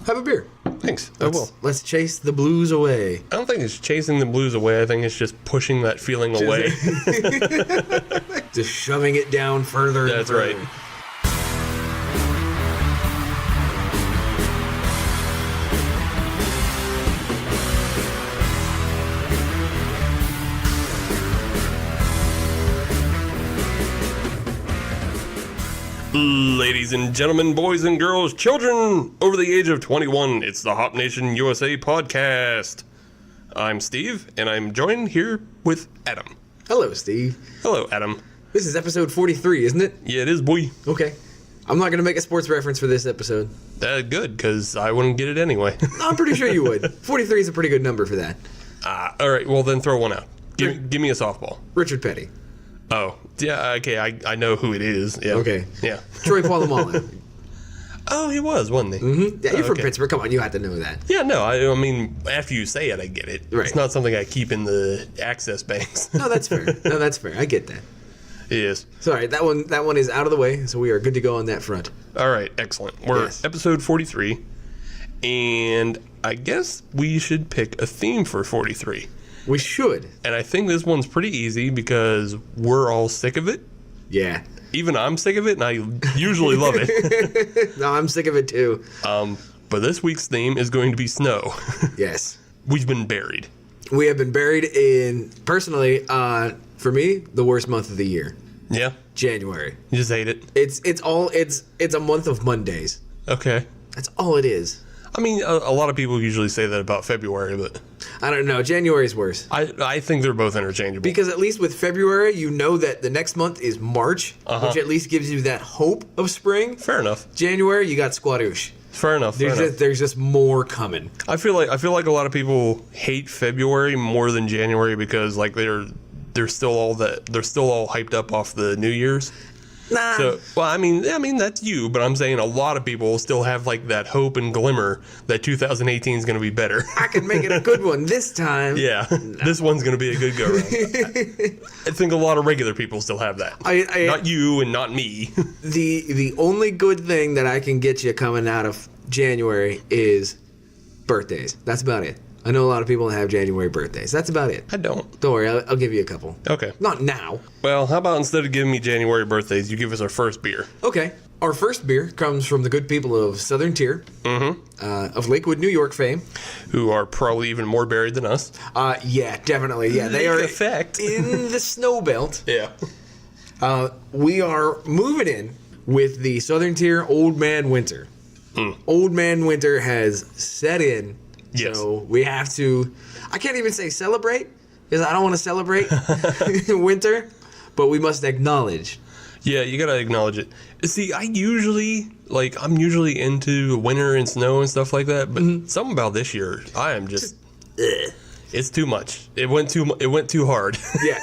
Have a beer. Thanks. I will. Let's chase the blues away. I don't think it's chasing the blues away. I think it's just pushing that feeling away. Just shoving it down further. That's and further. right. Ladies and gentlemen, boys and girls, children over the age of 21, it's the Hop Nation USA podcast. I'm Steve, and I'm joined here with Adam. Hello, Steve. Hello, Adam. This is episode 43, isn't it? Yeah, it is, boy. Okay. I'm not going to make a sports reference for this episode. Good, because I wouldn't get it anyway. I'm pretty sure you would. 43 is a pretty good number for that. All right, well then throw one out. Give me a softball. Richard Petty. Oh, yeah, okay, I know who it is. Yeah. Okay. Yeah. Troy Polamalu. Oh, he was, wasn't he? Mm-hmm. Yeah, you're from okay. Pittsburgh. Come on, you have to know that. Yeah, no, I mean, after you say it, I get it. Right. It's not something I keep in the access banks. No, that's fair. I get that. It is. Sorry, that one is out of the way, so we are good to go on that front. All right, excellent. We're episode 43, and I guess we should pick a theme for 43. We should. And I think this one's pretty easy because we're all sick of it. Yeah. Even I'm sick of it, and I usually love it. No, I'm sick of it too. But this week's theme is going to be snow. Yes. We've been buried. We have been buried in, personally, for me, the worst month of the year. Yeah? January. You just hate it? It's a month of Mondays. Okay. That's all it is. I mean, a lot of people usually say that about February, but I don't know. January's worse. I think they're both interchangeable. Because at least with February, you know that the next month is March, which at least gives you that hope of spring. Fair enough. January, you got squadoosh. Fair enough. There's just more coming. I feel like a lot of people hate February more than January because like they're still all hyped up off the New Year's. Nah. So, well, I mean that's you, but I'm saying a lot of people still have like that hope and glimmer that 2018 is going to be better. I can make it a good one this time. Yeah, this one's going to be a good go round. I think a lot of regular people still have that. Not you and not me. The only good thing that I can get you coming out of January is birthdays. That's about it. I know a lot of people have January birthdays. That's about it. I don't. Don't worry, I'll give you a couple. Okay. Not now. Well, how about instead of giving me January birthdays, you give us our first beer? Okay. Our first beer comes from the good people of Southern Tier, of Lakewood, New York fame. Who are probably even more buried than us. Yeah, definitely. Yeah, they are in the snow belt. Yeah. We are moving in with the Southern Tier Old Man Winter. Old Man Winter has set in. Yes. So we have to, I can't even say celebrate, because I don't want to celebrate winter, but we must acknowledge. Yeah, you gotta acknowledge it. See, I'm usually into winter and snow and stuff like that, but something about this year, I am just it's too much. It went too hard. Yeah,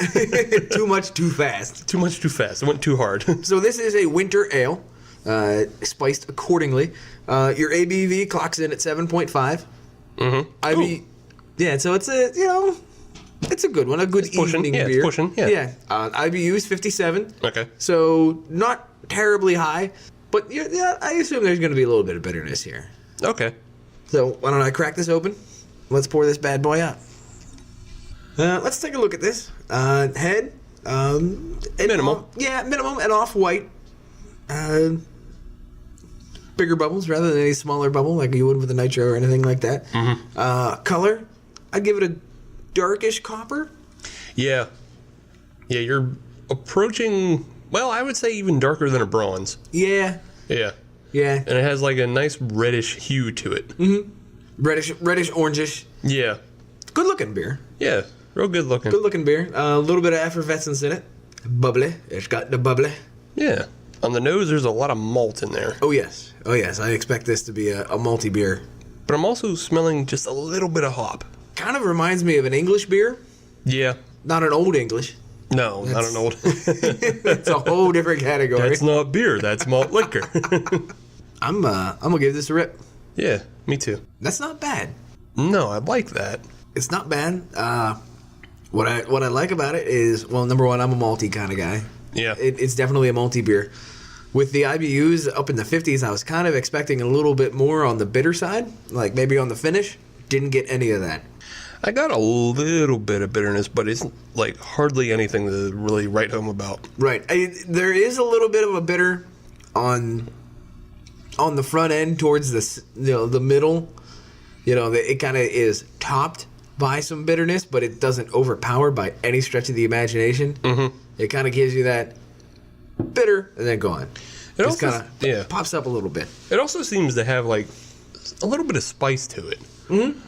too much, too fast. Too much, too fast. It went too hard. So this is a winter ale, spiced accordingly. Your ABV clocks in at 7.5. Yeah, so it's a good one, a good evening beer. It's pushing, yeah. IBU is 57. Okay. So not terribly high, but yeah, I assume there's going to be a little bit of bitterness here. Okay. So why don't I crack this open? Let's pour this bad boy out. Let's take a look at this. Head. Minimal. Minimum and off-white. Bigger bubbles rather than any smaller bubble like you would with a nitro or anything like that. Color, I'd give it a darkish copper. Yeah, you're approaching, well, I would say even darker than a bronze. Yeah. And it has like a nice reddish hue to it. Reddish, orangish. Yeah. Good looking beer. Yeah, real good looking. Good looking beer. A little bit of effervescence in it. Bubbly. It's got the bubbly. Yeah. On the nose, there's a lot of malt in there. Oh, yes. I expect this to be a malty beer. But I'm also smelling just a little bit of hop. Kind of reminds me of an English beer. Yeah. Not an old English. No, not an old. It's a whole different category. That's not beer. That's malt liquor. I'm gonna give this a rip. Yeah, me too. That's not bad. No, I like that. It's not bad. What I like about it is, well, number one, I'm a malty kind of guy. Yeah. It's definitely a malty beer. With the IBUs up in the 50s, I was kind of expecting a little bit more on the bitter side, like maybe on the finish. Didn't get any of that. I got a little bit of bitterness, but it's like hardly anything to really write home about. Right. There is a little bit of a bitter on the front end towards the middle. It kind of is topped by some bitterness, but it doesn't overpower by any stretch of the imagination. Mm-hmm. It kind of gives you that bitter and then gone. It just kind of pops up a little bit. It also seems to have like a little bit of spice to it. Mm-hmm.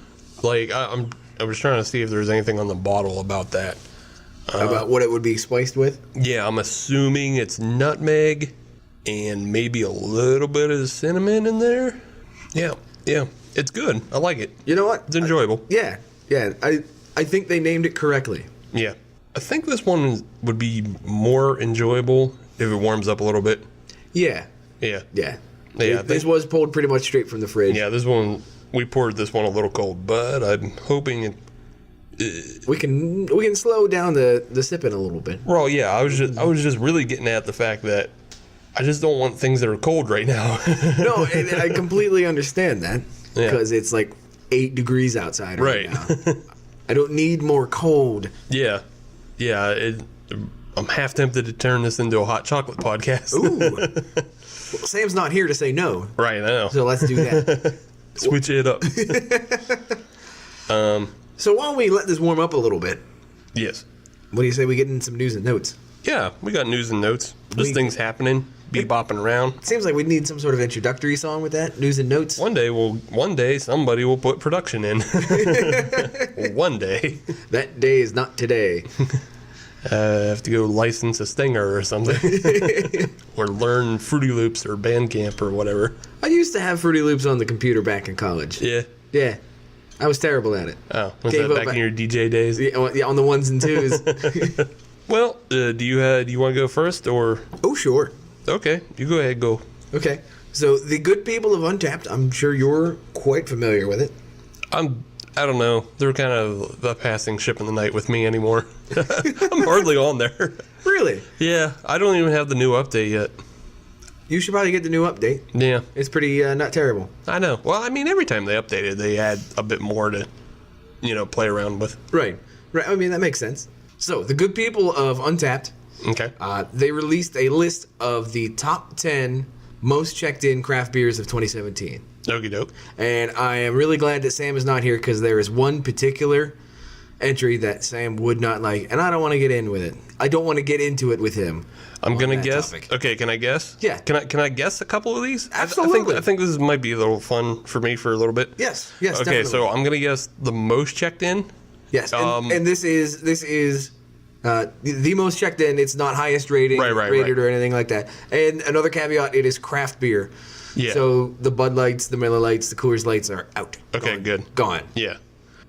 Like I was trying to see if there's anything on the bottle about that. About what it would be spiced with? Yeah, I'm assuming it's nutmeg and maybe a little bit of cinnamon in there. Yeah. It's good. I like it. You know what? It's enjoyable. Yeah. I think they named it correctly. Yeah. I think this one would be more enjoyable if it warms up a little bit. Yeah. This was pulled pretty much straight from the fridge. Yeah, this one, we poured this one a little cold, but I'm hoping we can slow down the sipping a little bit. Well, yeah, I was just really getting at the fact that I just don't want things that are cold right now. No, and I completely understand that because it's like 8 degrees outside right now. I don't need more cold. Yeah. I'm half tempted to turn this into a hot chocolate podcast. Ooh. Well, Sam's not here to say no. Right, I know. So let's do that. Switch it up. So why don't we let this warm up a little bit? Yes. What do you say we get in some news and notes? Yeah, we got news and notes. Just things happening, bopping around. It seems like we need some sort of introductory song with that, news and notes. One day somebody will put production in. One day. That day is not today. Have to go license a Stinger or something. Or learn Fruity Loops or Bandcamp or whatever. I used to have Fruity Loops on the computer back in college. Yeah. I was terrible at it. Oh, was that back in your DJ days? Yeah, on the ones and twos. Well, do you want to go first or? Oh, sure. Okay, you go ahead, go. Okay, so the good people of Untapped, I'm sure you're quite familiar with it. I don't know. They're kind of the passing ship in the night with me anymore. I'm hardly on there. Really? Yeah, I don't even have the new update yet. You should probably get the new update. Yeah. It's pretty not terrible. I know. Well, I mean, every time they update it, they add a bit more to, play around with. Right. I mean, that makes sense. So, the good people of Untapped, okay, they released a list of the top 10 most checked-in craft beers of 2017. Okie doke. And I am really glad that Sam is not here because there is one particular entry that Sam would not like, and I don't want to get in with it. I don't want to get into it with him. I'm gonna guess. Topic. Okay, can I guess? Yeah. Can I guess a couple of these? Absolutely. I think this might be a little fun for me for a little bit. Yes. Okay, Definitely. so I'm gonna guess the most checked in. Yes, and this is the most checked in. It's not highest rated or anything like that. And another caveat: it is craft beer. Yeah. So the Bud Lights, the Miller Lights, the Coors Lights are out. Okay, good. Gone. Yeah.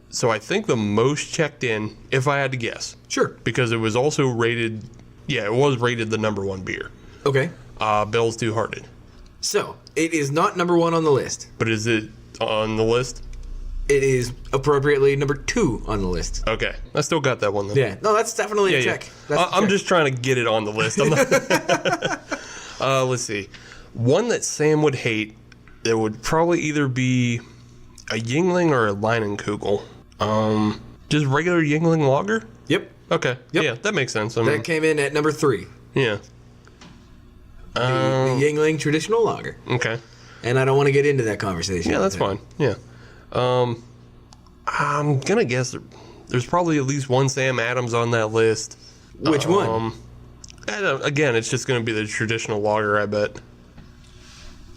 So I think the most checked in, if I had to guess. Sure. Because it was also rated. Yeah, it was rated the number 1 beer. Okay. Bell's Two Hearted. So it is not number 1 on the list. But is it on the list? It is appropriately number 2 on the list. Okay. I still got that one, though. Yeah. No, that's definitely a check. I'm just trying to get it on the list. I'm not let's see. One that Sam would hate, that would probably either be a Yingling or a Leinenkugel. Just regular Yingling lager? Yep. Okay. Yep. Yeah, that makes sense. That came in at number 3. Yeah. The Yingling traditional lager. Okay. And I don't want to get into that conversation. Yeah, that's fine. Yeah. I'm gonna guess there's probably at least one Sam Adams on that list. Which one? Again, it's just gonna be the traditional lager, I bet.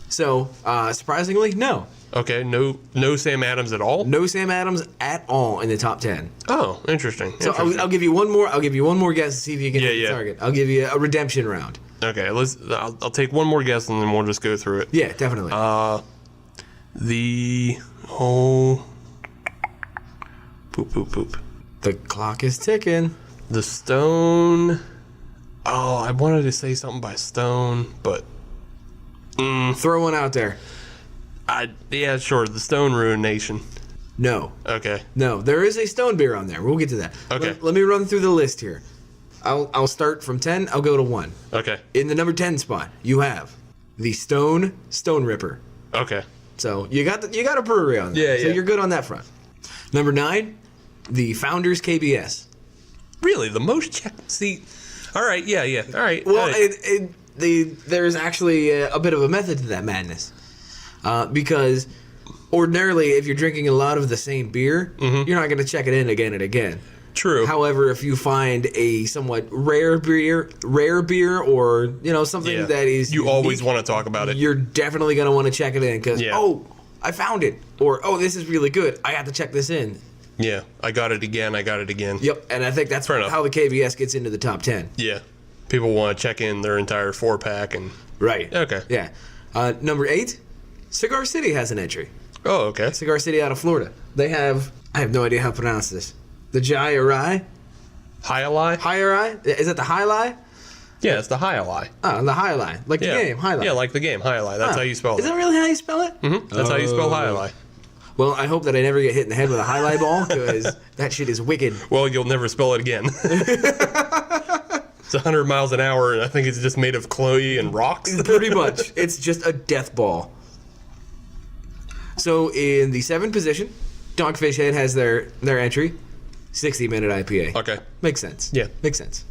So, surprisingly, no. Okay, no Sam Adams at all? No Sam Adams at all in the top 10. Oh, interesting. So I'll give you one more. I'll give you one more guess to see if you can hit the target. I'll give you a redemption round. Okay, I'll take one more guess and then we'll just go through it. Yeah, definitely. Poop. The clock is ticking. The Stone. Oh, I wanted to say something by Stone, but throw one out there. Yeah, sure. The Stone Ruination. No. Okay. No, there is a Stone beer on there. We'll get to that. Okay. Let me run through the list here. I'll start from 10. I'll go to 1. Okay. In the number 10 spot, you have the Stone Ripper. Okay. So you got a brewery on there. Yeah, So yeah. you're good on that front. Number 9, the Founders KBS. Really, the most checked. See, all right, yeah, all right. Well, all right. there's actually a bit of a method to that madness, because ordinarily, if you're drinking a lot of the same beer, you're not going to check it in again and again. True. However, if you find a somewhat rare beer, or something that is you always unique, want to talk about it. you're definitely going to want to check it in because Yeah. I found it, or this is really good. I have to check this in. Yeah, I got it again. Yep, and I think that's Fair enough. how the KBS gets into the top 10. Yeah, people want to check in their entire 4-pack and. Right. Okay. Yeah. Number 8, Cigar City has an entry. Oh, okay. Cigar City out of Florida. They have, I have no idea how to pronounce this. The Jai-Arai? Hi-Li? Hi-Arai? Is that the Hi-Li? Yeah, it's the Hi-Li. Oh, the Hi-Li. Like the game, Hi-Li. Yeah, like the game, Hi-Li. That's how you spell it. Is that really how you spell it? Mm-hmm. That's how you spell Hi-Li. Well, I hope that I never get hit in the head with a Hi-Li ball, because that shit is wicked. Well, you'll never spell it again. It's 100 miles an hour, and I think it's just made of clay and rocks. Pretty much. It's just a death ball. So, in the 7th position, Dogfish Head has their entry. 60-minute IPA. Okay. Makes sense. Yeah. Makes sense.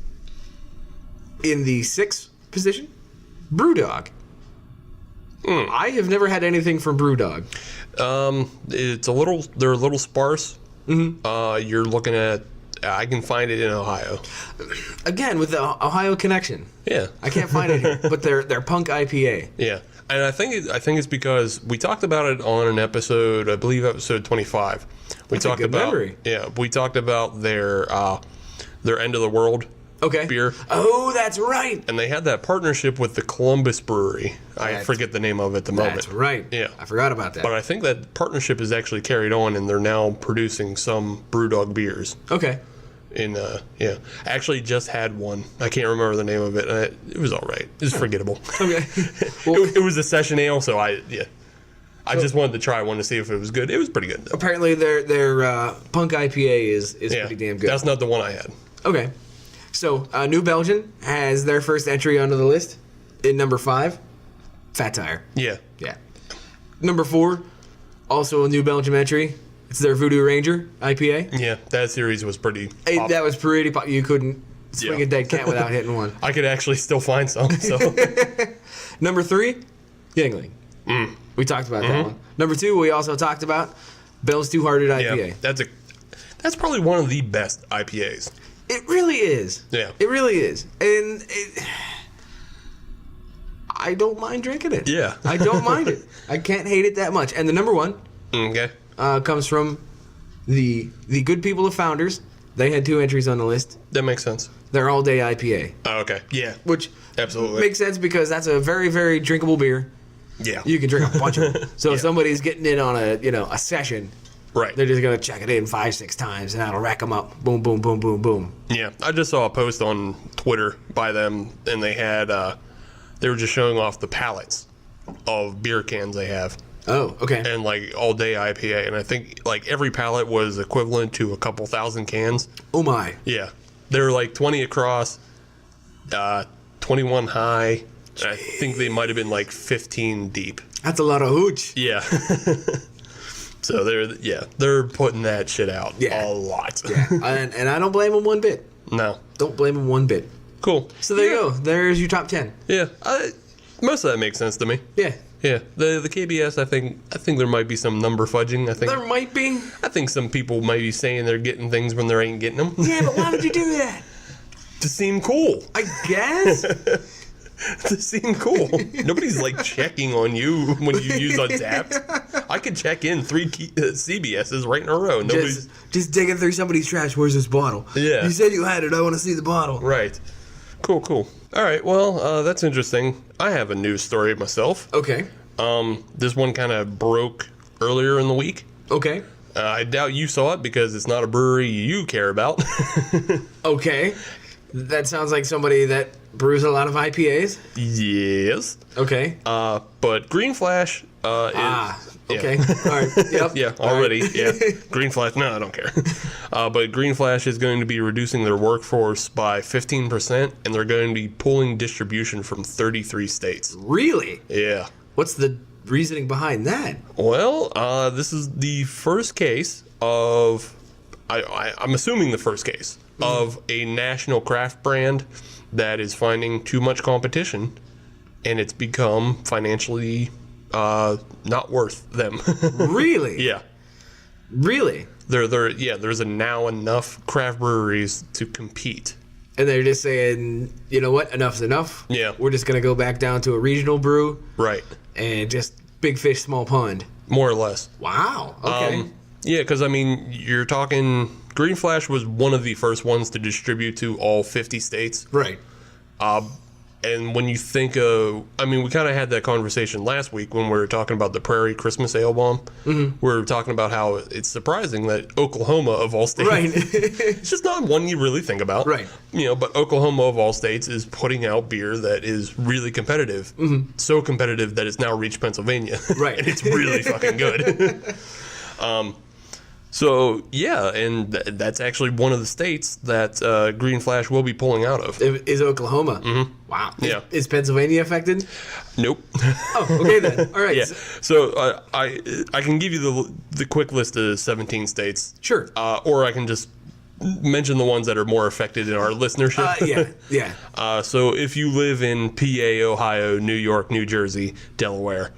In the 6th position, Brewdog. I have never had anything from Brewdog. They're a little sparse. Mm-hmm. You're looking at, I can find it in Ohio. Again, with the Ohio connection. Yeah. I can't find it here, but they're punk IPA. Yeah. And I think it's because we talked about it on an episode, I believe episode 25. We talked about memory. Yeah, we talked about their end of the world beer. Oh, that's right. And they had that partnership with the Columbus Brewery. I forget the name of it at the moment. That's right. Yeah. I forgot about that. But I think that partnership is actually carried on, and they're now producing some Brewdog beers. Okay. I actually just had one. I can't remember the name of it. It was all right. It was forgettable. Okay. Well, it was a session ale, so I just wanted to try one to see if it was good. It was pretty good, though. Apparently, their punk IPA is pretty damn good. That's not the one I had. Okay. So, New Belgium has their first entry onto the list in number 5, Fat Tire. Yeah. Yeah. Number 4, also a New Belgium entry. It's their Voodoo Ranger IPA. Yeah, that series was pretty pop. That was pretty pop. You couldn't swing a dead cat without hitting one. I could actually still find some. So Number 3, Yingling. We talked about that one. Number 2, we also talked about Bell's Two-Hearted IPA. Yeah, that's probably one of the best IPAs. It really is. Yeah. It really is. And I don't mind drinking it. Yeah. I don't mind it. I can't hate it that much. And the number 1 Okay. comes from the good people of Founders. They had 2 entries on the list. That makes sense. They're all day IPA. Oh, okay. Yeah. Which Absolutely. makes sense because that's a very, very drinkable beer. Yeah. You can drink a bunch of them. So if somebody's getting in on a session, right. they're just going to check it in 5-6 times and that'll rack them up. Boom, boom, boom, boom, boom. Yeah. I just saw a post on Twitter by them, and they had they were just showing off the pallets of beer cans they have. Oh, okay. And like all day IPA, and I think like every pallet was equivalent to a couple thousand cans. Oh my. Yeah, they were like 20 across, 21 high. I think they might have been like 15 deep. That's a lot of hooch. Yeah. So they're putting that shit out a lot. Yeah. And I don't blame them one bit. No. Don't blame them one bit. Cool. So there you go. There's your top 10. Yeah. Most of that makes sense to me. Yeah. Yeah. The KBS, I think there might be some number fudging. I think There might be. I think some people might be saying they're getting things when they ain't getting them. Yeah, but why would you do that? To seem cool. I guess. To seem cool. Nobody's like checking on you when you use Untapped. I could check in 3 CBSs right in a row. Nobody's Just digging through somebody's trash. Where's this bottle? Yeah. You said you had it. I want to see the bottle. right. Cool. All right. Well, that's interesting. I have a news story myself. Okay. This one kind of broke earlier in the week. Okay. I doubt you saw it because it's not a brewery you care about. Okay. That sounds like somebody that brews a lot of IPAs. Yes. Okay. But Green Flash is Okay. All right. Yep. Yeah, already. Yeah. Green Flash, no, I don't care. But Green Flash is going to be reducing their workforce by 15%, and they're going to be pulling distribution from 33 states. Really? Yeah. What's the reasoning behind that? Well, this is the first case of, I'm assuming the first case, of a national craft brand that is finding too much competition, and it's become financially not worth them. Really? Yeah. Really? There's now enough craft breweries to compete. And they're just saying, you know what, enough's enough. Yeah. We're just going to go back down to a regional brew. Right. And just big fish, small pond. More or less. Wow. Okay. Yeah, because, I mean, you're talking... Green Flash was one of the first ones to distribute to all 50 states. Right. And when you think of... I mean, we kind of had that conversation last week when we were talking about the Prairie Christmas Ale Bomb. Mm-hmm. We were talking about how it's surprising that Oklahoma, of all states... Right. It's just not one you really think about. Right. You know, but Oklahoma, of all states, is putting out beer that is really competitive. Mm-hmm. So competitive that it's now reached Pennsylvania. Right. And it's really fucking good. So, yeah, and that's actually one of the states that Green Flash will be pulling out of. Is Oklahoma? Mm-hmm. Wow. Yeah. Is Pennsylvania affected? Nope. Oh, okay then. All right. Yeah. So, I can give you the quick list of 17 states. Sure. Or I can just mention the ones that are more affected in our listenership. Yeah. So, if you live in PA, Ohio, New York, New Jersey, Delaware...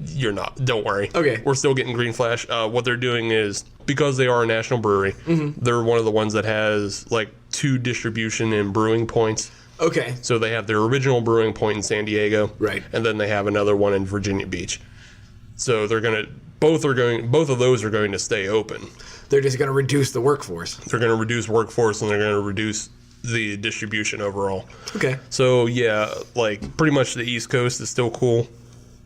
you're not. Don't worry. Okay. We're still getting Green Flash. What they're doing is, because they are a national brewery, they're one of the ones that has like 2 distribution and brewing points. Okay. So they have their original brewing point in San Diego, right, and then they have another one in Virginia Beach. So they're gonna both of those are going to stay open. They're just going to reduce the workforce. They're going to reduce workforce, and they're going to reduce the distribution overall. Okay. So yeah, like pretty much the East Coast is still cool.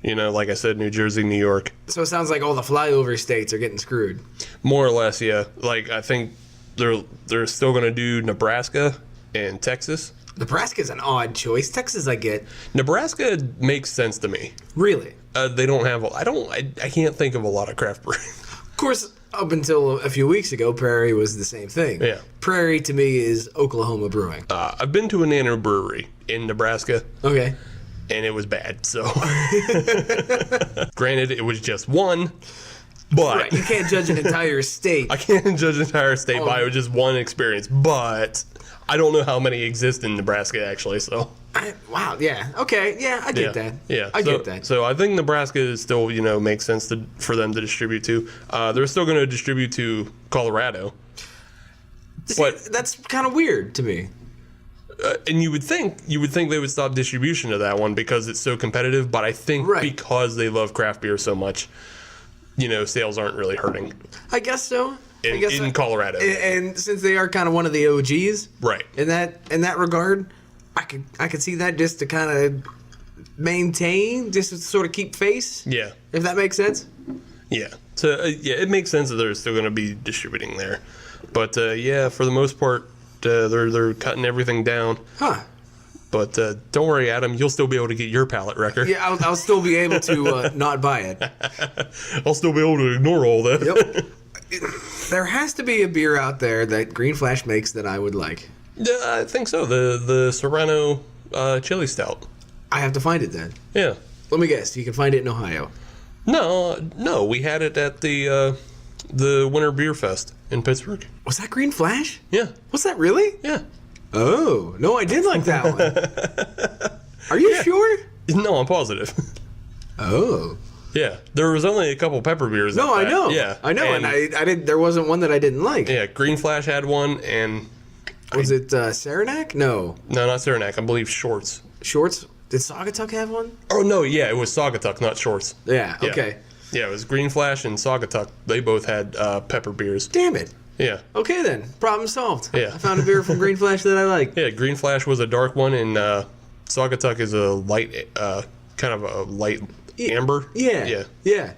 You know, like I said, New Jersey, New York. So it sounds like all the flyover states are getting screwed. More or less, yeah. Like, I think they're still going to do Nebraska and Texas. Nebraska's an odd choice. Texas, I get. Nebraska makes sense to me. Really? They don't have... I can't think of a lot of craft brewing. Of course, up until a few weeks ago, Prairie was the same thing. Yeah. Prairie, to me, is Oklahoma brewing. I've been to a nano brewery in Nebraska. Okay. And it was bad, so... Granted, it was just one, but... Right, you can't judge an entire state. I can't judge an entire state by just one experience, but I don't know how many exist in Nebraska, actually, so... Wow, yeah, okay, yeah, I get that. Yeah, I get that. So I think Nebraska is still, makes sense for them to distribute to. They're still going to distribute to Colorado. See, but that's kind of weird to me. And you would think they would stop distribution of that one because it's so competitive, but I think because they love craft beer so much, sales aren't really hurting. I guess so. In Colorado. And since they are kind of one of the OGs, right? In that regard, I could see that just to kind of maintain, just to sort of keep face. Yeah. If that makes sense. Yeah. So it makes sense that they're still going to be distributing there, but for the most part. They're cutting everything down. Huh. But don't worry, Adam. You'll still be able to get your pallet wrecker. Yeah, I'll still be able to not buy it. I'll still be able to ignore all that. Yep. There has to be a beer out there that Green Flash makes that I would like. Yeah, I think so. The Serrano Chili Stout. I have to find it then. Yeah. Let me guess. You can find it in Ohio. No. We had it at the Winter Beer Fest in Pittsburgh. Was that Green Flash? Yeah. Was that really? Yeah. Oh, no, I did like that one. Are you sure? No, I'm positive. Oh. Yeah. There was only a couple pepper beers. No, I know. Yeah. I know, and I didn't. There wasn't one that I didn't like. Yeah, Green Flash had one, and... Was it Saranac? No. No, not Saranac. I believe Shorts. Shorts? Did Saugatuck have one? Oh, no, yeah, it was Saugatuck, not Shorts. Yeah, okay. Yeah, it was Green Flash and Saugatuck. They both had pepper beers. Damn it. Yeah. Okay, then. Problem solved. Yeah. I found a beer from Green Flash that I like. Yeah, Green Flash was a dark one, and Saugatuck is a light, kind of a light amber. Yeah. Yeah.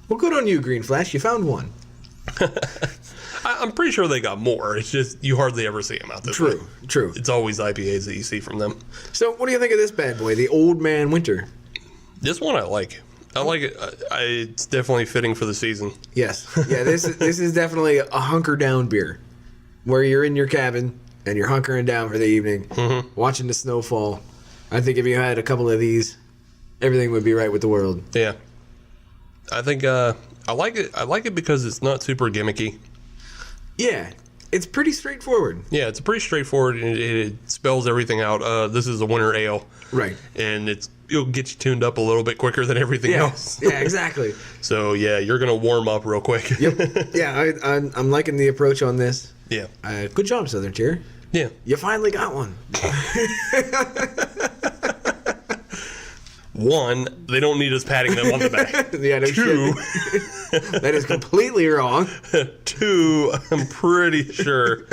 Well, good on you, Green Flash. You found one. I'm pretty sure they got more. It's just you hardly ever see them out this way. True. It's always IPAs that you see from them. So, what do you think of this bad boy, the Old Man Winter? This one I like. I like it. It's definitely fitting for the season. Yes. Yeah, this is definitely a hunker down beer. Where you're in your cabin and you're hunkering down for the evening, watching the snow fall. I think if you had a couple of these, everything would be right with the world. Yeah. I think I like it. I like it because it's not super gimmicky. Yeah. It's pretty straightforward. Yeah, it's pretty straightforward, and it spells everything out. This is a winter ale. Right. And it'll get you tuned up a little bit quicker than everything else. Yeah, exactly. So, yeah, you're going to warm up real quick. Yep. Yeah, I'm liking the approach on this. Yeah. Good job, Southern Tier. Yeah. You finally got one. One, they don't need us patting them on the back. Yeah, no Two, that is completely wrong. Two, I'm pretty sure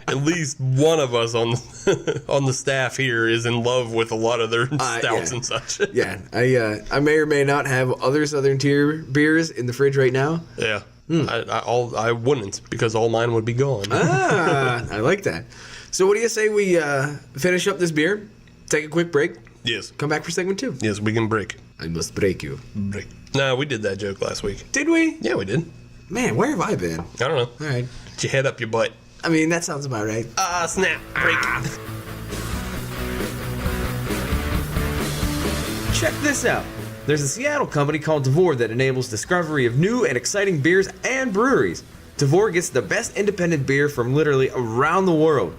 at least one of us on the staff here is in love with a lot of their stouts and such. Yeah, I may or may not have other Southern Tier beers in the fridge right now. Yeah. I wouldn't, because all mine would be gone. I like that. So what do you say we finish up this beer, take a quick break, Yes. come back for segment 2? Yes, we can break. I must break you. Break. No, we did that joke last week. Did we? Yeah, we did. Man, where have I been? I don't know. All right. Get your head up your butt. I mean, that sounds about right. Snap. Break. Check this out. There's a Seattle company called Devore that enables discovery of new and exciting beers and breweries. Devore gets the best independent beer from literally around the world.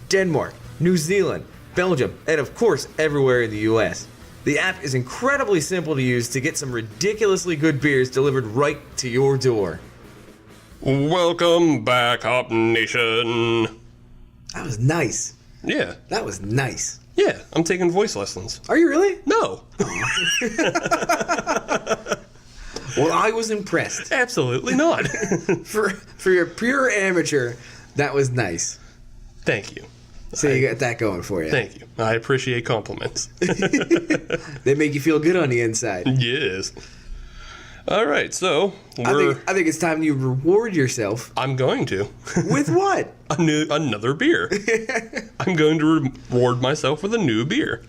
Denmark, New Zealand, Belgium, and of course everywhere in the US. The app is incredibly simple to use to get some ridiculously good beers delivered right to your door. Welcome back, Hop Nation. That was nice. Yeah. That was nice. Yeah, I'm taking voice lessons. Are you really? No. Well, I was impressed. Absolutely not. For your pure amateur, that was nice. Thank you. So you got that going for you. Thank you. I appreciate compliments. They make you feel good on the inside. Yes. All right, so I think it's time you reward yourself. I'm going to. With what? Another beer. I'm going to reward myself with a new beer.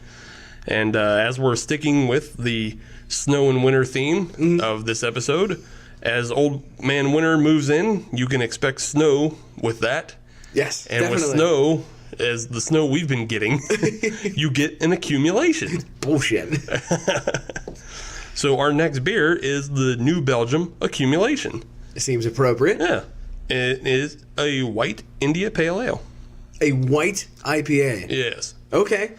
And as we're sticking with the snow and winter theme of this episode, as Old Man Winter moves in, you can expect snow with that. Yes, and definitely. with snow, as the snow we've been getting, you get an accumulation. Bullshit. So our next beer is the New Belgium Accumulation. It seems appropriate. Yeah. It is a white India Pale Ale. A white IPA. Yes. Okay.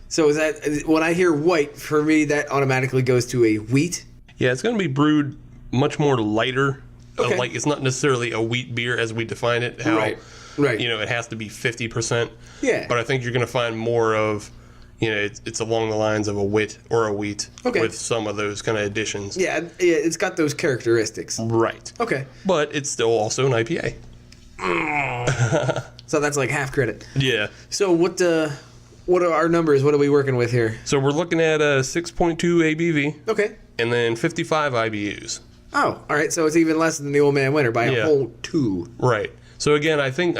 So is that, when I hear white, for me that automatically goes to a wheat? Yeah, it's going to be brewed much more lighter. Okay. Like, it's not necessarily a wheat beer as we define it. How, Right. You know, it has to be 50%. Yeah. But I think you're going to find more of, you know, it's along the lines of a wit or a wheat with some of those kind of additions. Yeah, it's got those characteristics. Right. Okay. But it's still also an IPA. So that's like half credit. Yeah. So what are our numbers? What are we working with here? So we're looking at a 6.2 ABV. Okay. And then 55 IBUs. Oh, all right. So it's even less than the Old Man Winter by a whole 2. Right. So again, I think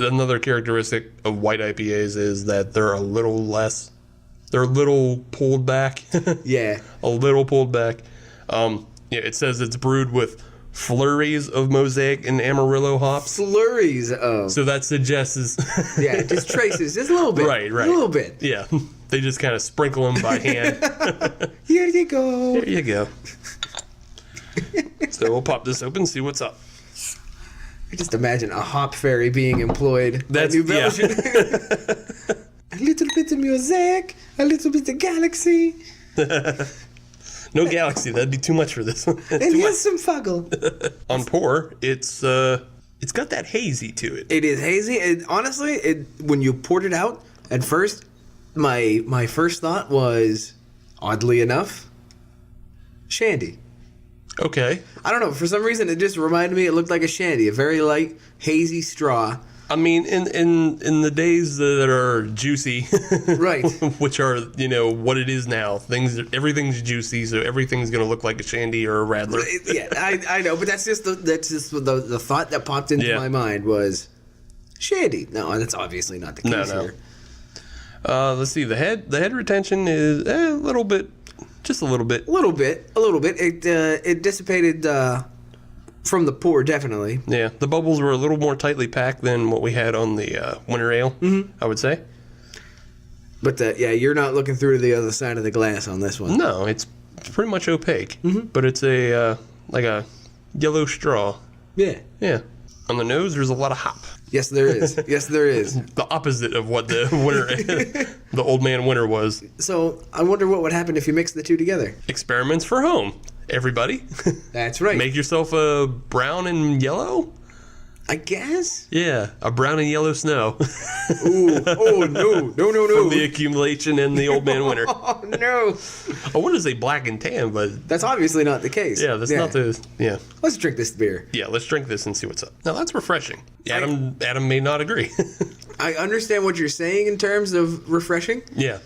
another characteristic of white IPAs is that they're a little less. They're a little pulled back. Yeah. A little pulled back. Yeah, it says it's brewed with flurries of Mosaic and Amarillo hops. Flurries of. So that suggests Yeah, just traces, just a little bit. Right. A little bit. Yeah. They just kind of sprinkle them by hand. Here you go. There you go. So we'll pop this open and see what's up. I just imagine a hop fairy being employed. That's New Belgium. A little bit of Mosaic, a little bit of Galaxy, No Galaxy, that'd be too much for this one. and here's some Fuggle. On pour, it's got that hazy to it. It is hazy. And honestly, when you poured it out, at first, my first thought was, oddly enough, shandy. Okay. I don't know. For some reason, it just reminded me. It looked like a shandy, a very light, hazy straw. I mean, in the days that are juicy, Right? which are, you know, what it is now. Everything's juicy, so everything's gonna look like a shandy or a radler. Yeah, I know, but that's just the thought that popped into my mind was shandy. No, that's obviously not the case No. here. Let's see. The head retention is a little bit Just a little bit. A little bit. It dissipated from the pour, definitely. Yeah, the bubbles were a little more tightly packed than what we had on the winter ale, I would say. But you're not looking through the other side of the glass on this one. No, it's pretty much opaque, but it's a like a yellow straw. Yeah. Yeah. On the nose, there's a lot of hop. Yes, there is. The opposite of what the winter, the old man winter was. So I wonder what would happen if you mix the two together. Experiments for home, everybody. That's right. Make yourself a brown and yellow. I guess. Yeah, a brown and yellow snow. Ooh, oh no. From the accumulation and the old man winter. Oh no. I wanted to say black and tan, but That's obviously not the case. yeah, that's not the Let's drink this beer. Yeah, let's drink this and see what's up. Now that's refreshing. Adam may not agree. I understand what you're saying in terms of refreshing. Yeah.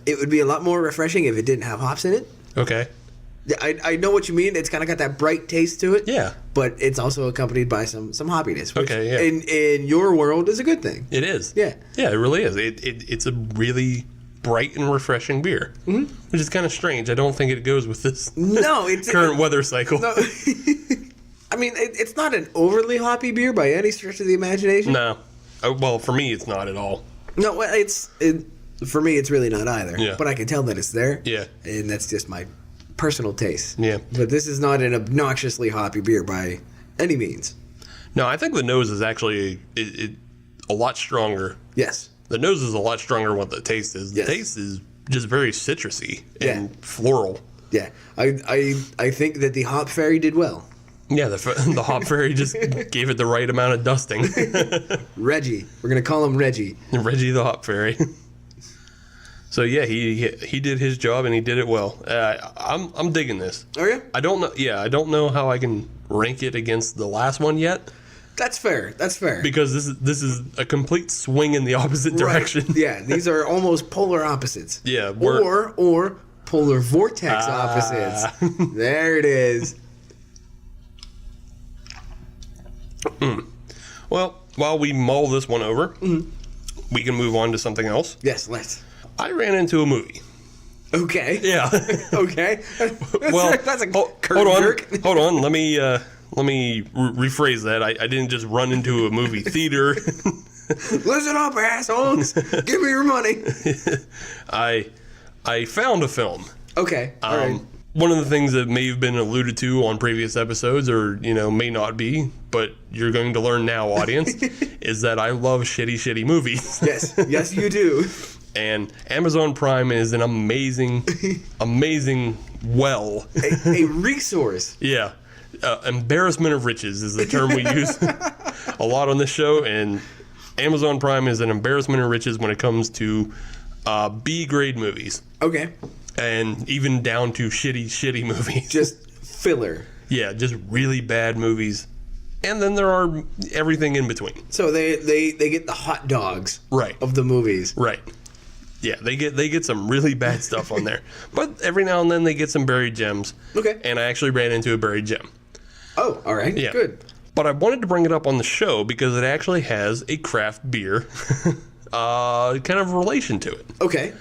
It would be a lot more refreshing if it didn't have hops in it. Okay. I know what you mean. It's kind of got that bright taste to it. Yeah. But it's also accompanied by some hoppiness. Which Okay, yeah. in your world is a good thing. It is. Yeah. Yeah, it really is. It's a really bright and refreshing beer, which is kind of strange. I don't think it goes with this No, it's current weather cycle. No. I mean, it's not an overly hoppy beer by any stretch of the imagination. No. Well, for me, it's not at all. No, for me, it's really not either. Yeah. But I can tell that it's there. Yeah. And that's just my personal taste. Yeah. But this is not an obnoxiously hoppy beer by any means. No, I think the nose is actually a lot stronger. Yes. The nose is a lot stronger than what the taste is. The Yes. taste is just very citrusy and Yeah. floral. Yeah. I think that the hop fairy did well. Yeah, the hop fairy just gave it the right amount of dusting. Reggie. We're going to call him Reggie. Reggie the hop fairy. So yeah, he did his job and he did it well. I'm digging this. Are you? I don't know. Yeah, I don't know how I can rank it against the last one yet That's fair. because this is a complete swing in the opposite direction. Right. Yeah, these are almost polar opposites. Yeah, or polar vortex opposites. There it is. Well, while we mull this one over, we can move on to something else. Yes, let's. I ran into a movie. Okay. Yeah. Okay. Well, that's a hold on. jerk. Hold on. Let me rephrase that. I didn't just run into a movie theater. Listen up, assholes. Give me your money. I found a film. Okay. All right. One of the things that may have been alluded to on previous episodes, or may not be, but you're going to learn now, audience, is that I love shitty movies. Yes, you do. And Amazon Prime is an amazing well. A resource. Yeah. Embarrassment of riches is the term we use a lot on this show, and Amazon Prime is an embarrassment of riches when it comes to B-grade movies. Okay. And even down to shitty movies. Just filler. Yeah, just really bad movies. And then there are everything in between. So they get the hot dogs Right. of the movies. Right. Yeah, they get some really bad stuff on there. But every now and then they get some buried gems. Okay. And I actually ran into a buried gem. Oh, all right. Yeah. Good. But I wanted to bring it up on the show because it actually has a craft beer kind of relation to it. Okay.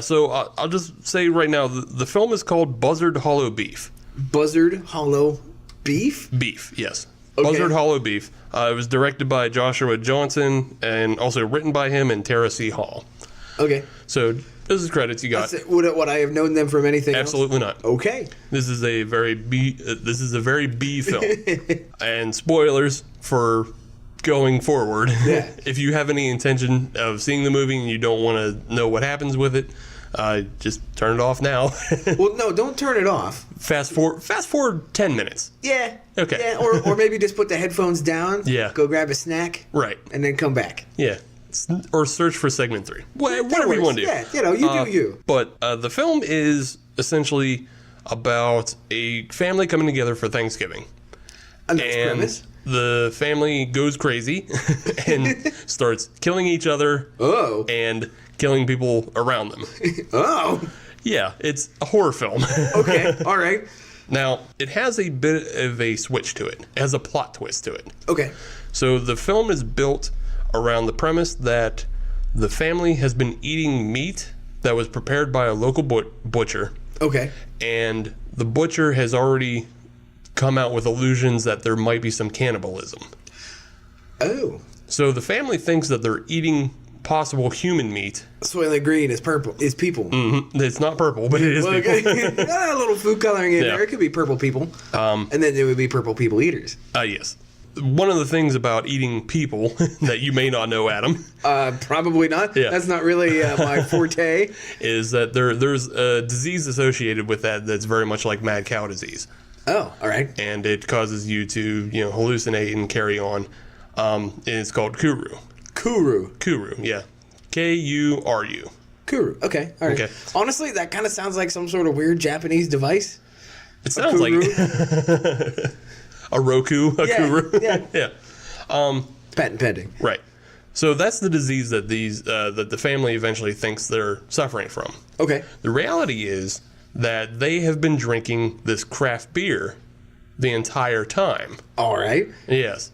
So I'll just say right now, the film is called Buzzard Hollow Beef. Buzzard Hollow Beef? Beef, yes. Okay. Buzzard Hollow Beef. It was directed by Joshua Johnson and also written by him and Tara C. Hall. Okay. So this is credits you got. Would I have known them from anything Absolutely not. else? Okay. This is a very B film. And spoilers for going forward. Yeah. If you have any intention of seeing the movie and you don't want to know what happens with it, just turn it off now. Well, no, don't turn it off. Fast forward 10 minutes. Yeah. Okay. Yeah, or maybe just put the headphones down. Yeah. Go grab a snack. Right. And then come back. Yeah. Or search for segment 3. Whatever you want to do. Yeah, you do you. But the film is essentially about a family coming together for Thanksgiving. A nice premise. The family goes crazy and starts killing each other Oh. and killing people around them. Oh. Yeah, it's a horror film. Okay. All right. Now, it has a bit of a switch to it. It has a plot twist to it. Okay. So the film is built around the premise that the family has been eating meat that was prepared by a local butcher. Okay. And the butcher has already come out with allusions that there might be some cannibalism. Oh. So the family thinks that they're eating possible human meat. Soylent Green is purple. Is people. Mm-hmm. It's not purple, but it is Well, people. a little food coloring in Yeah. there. It could be purple people. And then it would be purple people eaters. Yes. One of the things about eating people that you may not know, Adam, Probably not. Yeah. That's not really my forte. is that there's a disease associated with that that's very much like mad cow disease. Oh, all right. And it causes you to, hallucinate and carry on. And it's called Kuru. Kuru. Yeah. Kuru. Kuru. Okay. All right. Okay. Honestly, that kind of sounds like some sort of weird Japanese device. It sounds like a Roku, Kuru. Yeah. Yeah. Patent pending. Right. So that's the disease that that the family eventually thinks they're suffering from. Okay. The reality is that they have been drinking this craft beer the entire time. All right. Yes.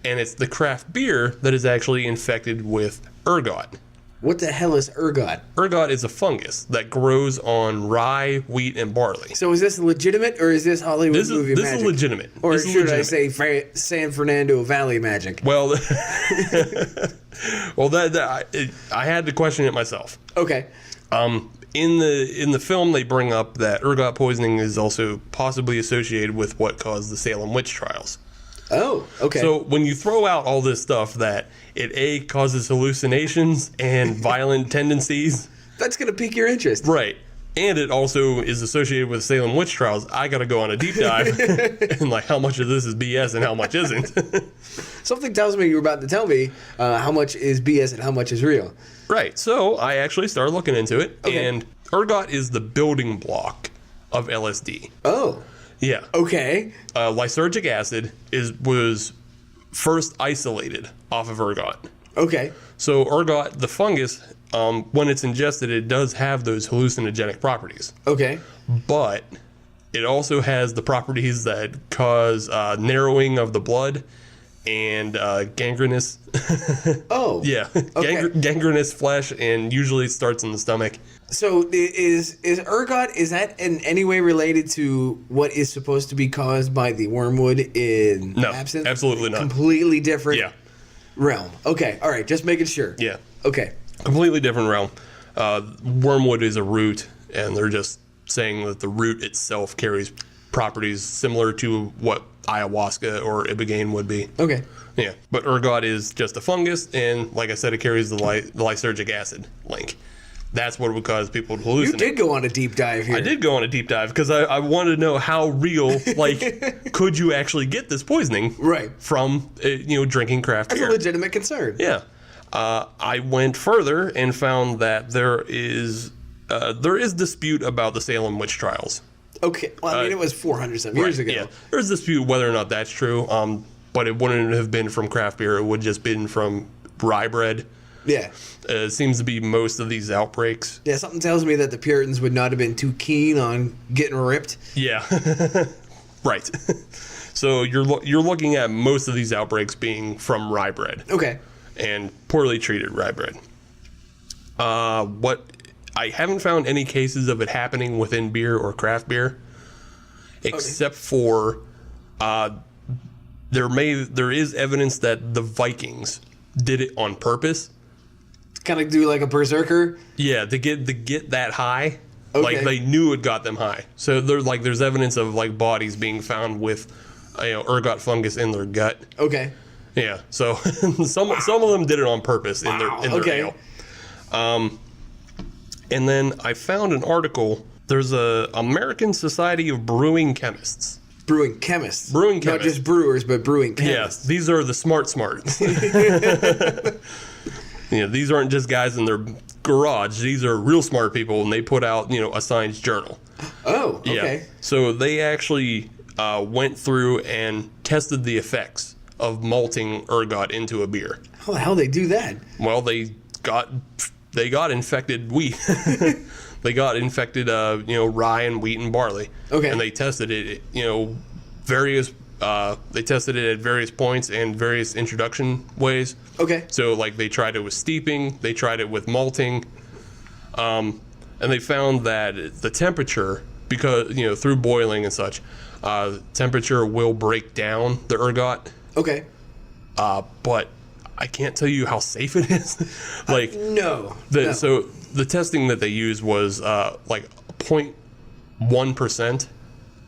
And it's the craft beer that is actually infected with ergot. What the hell is ergot? Ergot is a fungus that grows on rye, wheat, and barley. So is this legitimate or is this Hollywood movie This magic? is legitimate. Or This is should I legitimate. say San Fernando Valley magic? Well, I had to question it myself. Okay. In the film, they bring up that ergot poisoning is also possibly associated with what caused the Salem witch trials. Oh, okay. So when you throw out all this stuff that it causes hallucinations and violent tendencies, that's going to pique your interest. right? And it also is associated with Salem witch trials. I got to go on a deep dive and like how much of this is BS and how much isn't. Something tells me you're about to tell me how much is BS and how much is real. Right. So I actually started looking into it, Okay. and ergot is the building block of LSD. Oh, Yeah. okay. Lysergic acid was first isolated off of ergot. Okay. So ergot, the fungus, when it's ingested, it does have those hallucinogenic properties. Okay. But it also has the properties that cause narrowing of the blood and gangrenous. Oh. Yeah. Okay. Gangrenous flesh, and usually starts in the stomach. So is ergot, is that in any way related to what is supposed to be caused by the wormwood in No, absinthe? absolutely not. Completely different Yeah. realm. Okay. All right. Just making sure. Yeah. Okay. Completely different realm. Wormwood is a root, and they're just saying that the root itself carries properties similar to what ayahuasca or ibogaine would be. Okay. Yeah, but ergot is just a fungus, and like I said, it carries the lysergic acid link. That's what would cause people to hallucinate. You did go on a deep dive here. I did go on a deep dive because I wanted to know how real, like, could you actually get this poisoning Right. from, drinking craft That's beer? a legitimate concern. Yeah. I went further and found that there is dispute about the Salem witch trials. Okay. Well, I mean, it was 400 some years ago. Yeah. There's dispute whether or not that's true, but it wouldn't have been from craft beer. It would just been from rye bread. Yeah. It seems to be most of these outbreaks. Yeah, something tells me that the Puritans would not have been too keen on getting ripped. Yeah. Right. So you're looking at most of these outbreaks being from rye bread. Okay. And poorly treated rye bread. What I haven't found any cases of it happening within beer or craft beer, except for there is evidence that the Vikings did it on purpose. Kind of do like a berserker. Yeah, to get that high. Okay. Like they knew it got them high. So there's evidence of like bodies being found with ergot fungus in their gut. Okay. Yeah, so some of them did it on purpose in their Okay. ale. And then I found an article. There's a American Society of Brewing Chemists. Brewing chemists. Brewing Not chemists. just brewers, but brewing Yeah, chemists. these are the smart. These aren't just guys in their garage. These are real smart people, and they put out a science journal. Oh, okay. Yeah. So they actually went through and tested the effects of malting ergot into a beer. How the hell they do that? Well, they got infected wheat. They got infected, rye and wheat and barley. Okay. And they tested it, various. They tested it at various points and various introduction ways. Okay. So, like, they tried it with steeping. They tried it with malting. and they found that the temperature, because through boiling and such, temperature will break down the ergot. Okay. But I can't tell you how safe it is. No. So the testing that they used was like 0.1%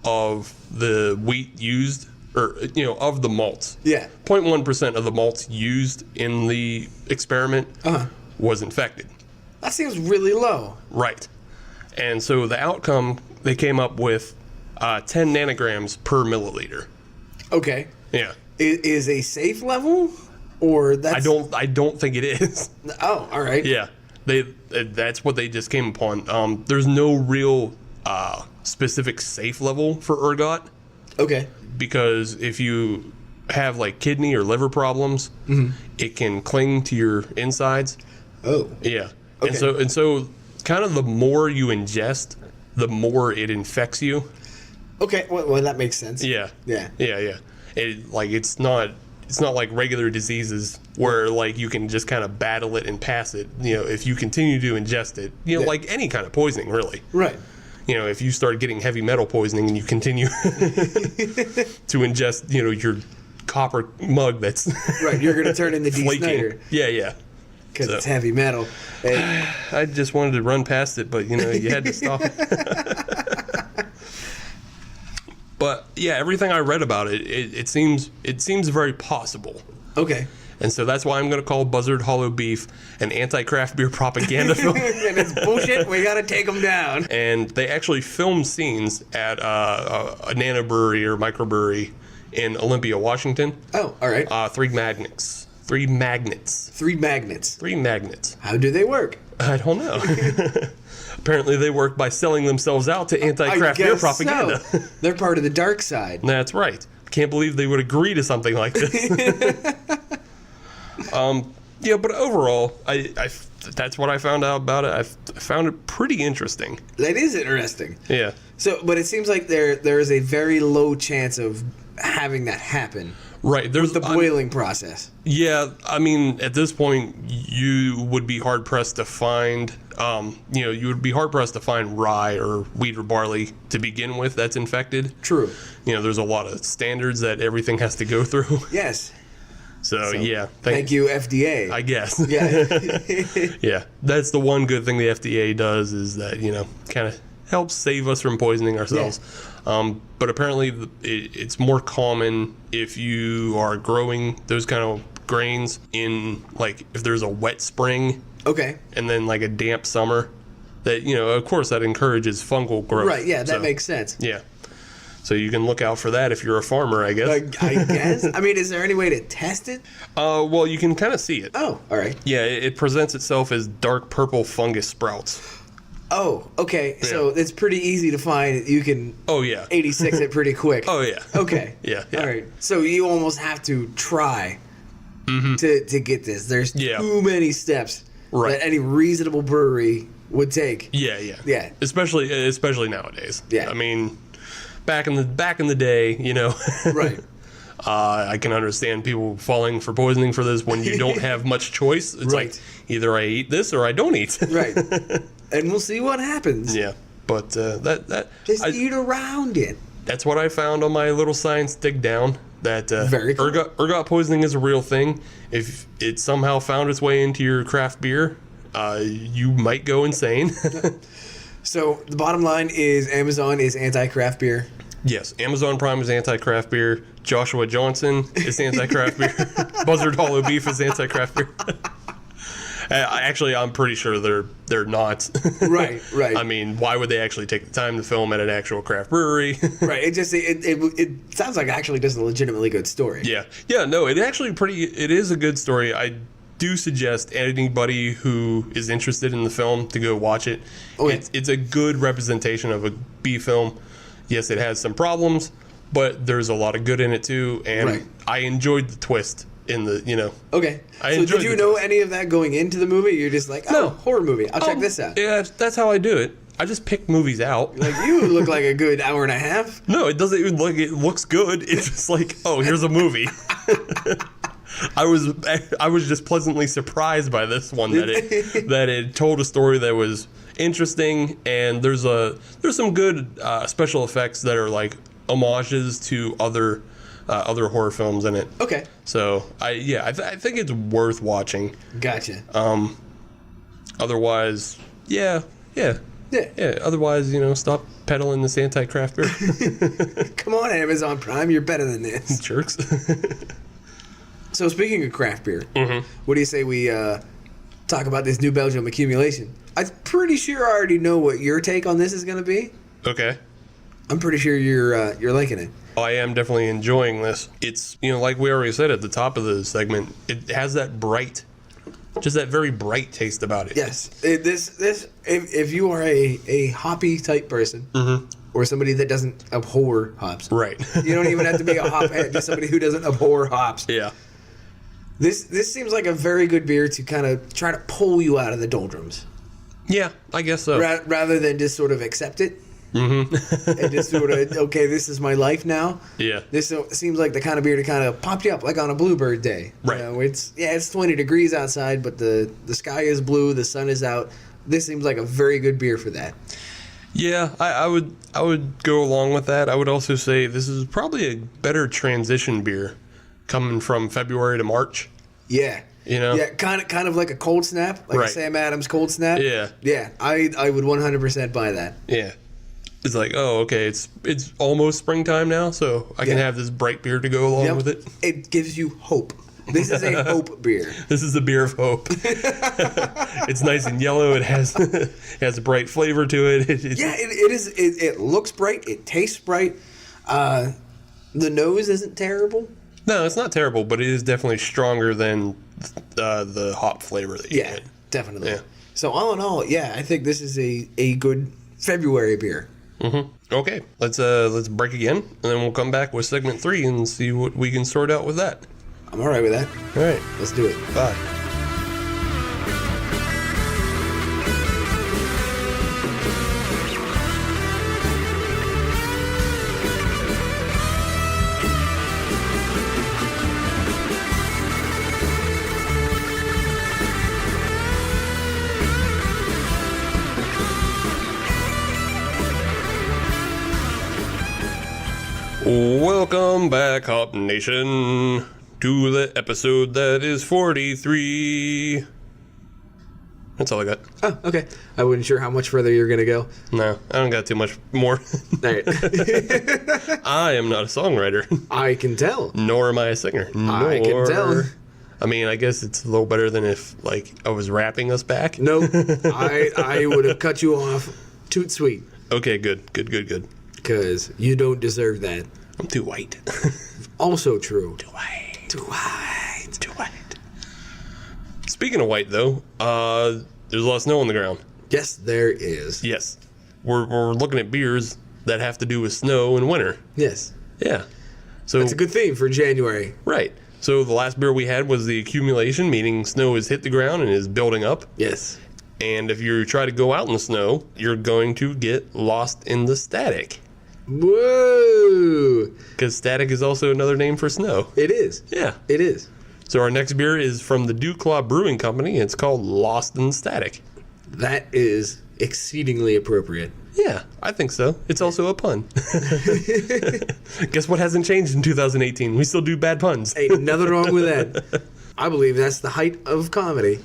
of the wheat used, or of the malts. Yeah. 0.1% of the malts used in the experiment was infected. That seems really low. Right. And so the outcome, they came up with 10 nanograms per milliliter. Okay. Yeah. Is a safe level, or that's... I don't think it is. Oh, all right. Yeah. That's what they just came upon. There's no real specific safe level for ergot. Okay. Because if you have like kidney or liver problems, it can cling to your insides. Oh. Yeah. Okay. And so kind of the more you ingest, the more it infects you. Okay. Well, that makes sense. Yeah. Yeah. Yeah. It's not like regular diseases where like you can just kind of battle it and pass it. If you continue to ingest it, like any kind of poisoning, really. Right. If you start getting heavy metal poisoning and you continue to ingest, your copper mug that's right, you're gonna turn into D. Snyder. Yeah. Because it's heavy metal. And I just wanted to run past it, but you had to stop it. But yeah, everything I read about it seems very possible. Okay. And so that's why I'm going to call Buzzard Hollow Beef an anti-craft beer propaganda film. And it's bullshit. We got to take them down. And they actually filmed scenes at a nanobrewery or microbrewery in Olympia, Washington. Oh, all right. Three magnets. How do they work? I don't know. Apparently they work by selling themselves out to anti-craft beer propaganda. So. They're part of the dark side. That's right. Can't believe they would agree to something like this. Yeah, but overall, I that's what I found out about it. I found it pretty interesting. That is interesting. Yeah. So, but it seems like there is a very low chance of having that happen. Right. There's the boiling process. Yeah, I mean, at this point, you would be hard pressed to find, you would be hard pressed to find rye or wheat or barley to begin with that's infected. True. There's a lot of standards that everything has to go through. Yes. So yeah. Thank you, FDA. I guess. Yeah. Yeah. That's the one good thing the FDA does is that, kind of helps save us from poisoning ourselves. Yeah. But apparently it's more common if you are growing those kind of grains in, like, if there's a wet spring. Okay. And then, like, a damp summer. That, of course, that encourages fungal growth. Right, yeah, that makes sense. Yeah. So you can look out for that if you're a farmer, I guess. I guess. I mean, is there any way to test it? Well, you can kind of see it. Oh, all right. Yeah, it presents itself as dark purple fungus sprouts. Oh, okay. Yeah. So it's pretty easy to find. You can 86 it pretty quick. Oh, yeah. Okay. Yeah. All right. So you almost have to try to get this. There's too many steps that any reasonable brewery would take. Yeah. Especially nowadays. Yeah. I mean, back in the day, Right. I can understand people falling for poisoning for this when you don't have much choice. It's like either I eat this or I don't eat. Right. And we'll see what happens. Yeah. But just eat around it. That's what I found on my little science dig down. That Very cool. ergot poisoning is a real thing. If it somehow found its way into your craft beer, you might go insane. So the bottom line is Amazon is anti-craft beer. Yes, Amazon Prime is anti-craft beer. Joshua Johnson is anti-craft beer. Buzzard Hollow Beef is anti-craft beer. Actually, I'm pretty sure they're not. Right. I mean, why would they actually take the time to film at an actual craft brewery? Right. It sounds like actually just a legitimately good story. Yeah. No, it is a good story. I do suggest anybody who is interested in the film to go watch it. Okay. It's a good representation of a beef film. Yes, it has some problems, but there's a lot of good in it too, and I enjoyed the twist in the, Okay. So did you know any of that going into the movie? You're just like, no, horror movie. I'll check this out. Yeah, that's how I do it. I just pick movies out. Like, you look like a good hour and a half. No, it doesn't even look. It looks good. It's just like, oh, here's a movie. I was just pleasantly surprised by this one that it told a story that was interesting, and there's some good special effects that are like homages to other horror films in it. Okay. So I think it's worth watching. Gotcha. Otherwise, yeah. Otherwise, stop peddling this anti-craft beer. Come on, Amazon Prime, you're better than this. Jerks. So speaking of craft beer, Mm-hmm. what do you say we talk about this new Belgium accumulation? I'm pretty sure I already know what your take on this is going to be. Okay. I'm pretty sure you're liking it. I am definitely enjoying this. It's, like we already said at the top of the segment, it has that very bright taste about it. Yes. If you are a hoppy type person, Mm-hmm. or somebody that doesn't abhor hops, Right. you don't even have to be a hop head, just somebody who doesn't abhor hops. Yeah. This seems like a very good beer to kind of try to pull you out of the doldrums. Yeah, I guess so. Rather than just sort of accept it. Mm-hmm. And just sort of, okay, this is my life now. Yeah. This seems like the kind of beer to kind of pop you up, like on a bluebird day. Right. It's 20 degrees outside, but the sky is blue, the sun is out. This seems like a very good beer for that. Yeah, I would go along with that. I would also say this is probably a better transition beer coming from February to March. Yeah. Yeah, kind of like a cold snap, like Right. a Sam Adams cold snap. Yeah. Yeah, I would 100% buy that. Yeah. It's like, oh, okay, it's almost springtime now, so I can have this bright beer to go along with it. It gives you hope. This is a hope beer. This is a beer of hope. It's nice and yellow. It has a bright flavor to it. It is. It looks bright. It tastes bright. The nose isn't terrible. No, it's not terrible, but it is definitely stronger than the hop flavor that you get. Definitely. Yeah. So all in all, I think this is a good February beer. Mm-hmm. Okay, let's break again, and then we'll come back with segment 3 and see what we can sort out with that. I'm all right with that. All right, Let's do it. bye. Welcome back, Hop Nation, to the episode that is 43. That's all I got. Oh, okay. I wasn't sure how much further you're gonna go. No, I don't got too much more. All right. I am not a songwriter, I can tell. nor am I a singer. I can tell. I mean, I guess it's a little better than if, I was rapping us back. No, I would have cut you off toot sweet. Okay, good. Because you don't deserve that. I'm too white. Also true. Too white. Too white. Too white. Speaking of white, though, there's a lot of snow on the ground. Yes, there is. Yes. We're looking at beers that have to do with snow and winter. Yes. Yeah. So It's a good theme for January. Right. So the last beer we had was the accumulation, meaning snow has hit the ground and is building up. Yes. And if you try to go out in the snow, you're going to get lost in the static. Whoa. Because static is also another name for snow. It is. Yeah. It is. So our next beer is from the DuClaw Brewing Company. It's called Lost in Static. That is exceedingly appropriate. Yeah, I think so. It's also a pun. Guess what hasn't changed in 2018? We still do bad puns. Ain't nothing wrong with that. I believe that's the height of comedy.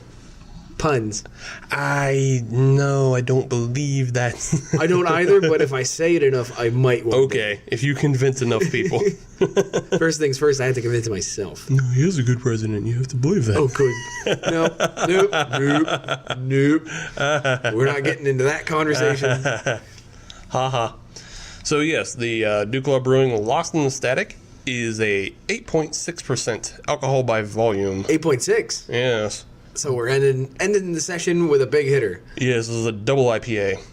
Puns. I don't believe that. I don't either, but if I say it enough, I might one Okay, if you convince enough people. day. First things first, I have to convince myself. No, he is a good president. You have to believe that. Oh, good. Nope. We're not getting into that conversation. Haha. So yes, the DuClaw Brewing Lost in the Static is a 8.6% alcohol by volume. 8.6. Yes. So we're ending the session with a big hitter. Yes, this is a double IPA.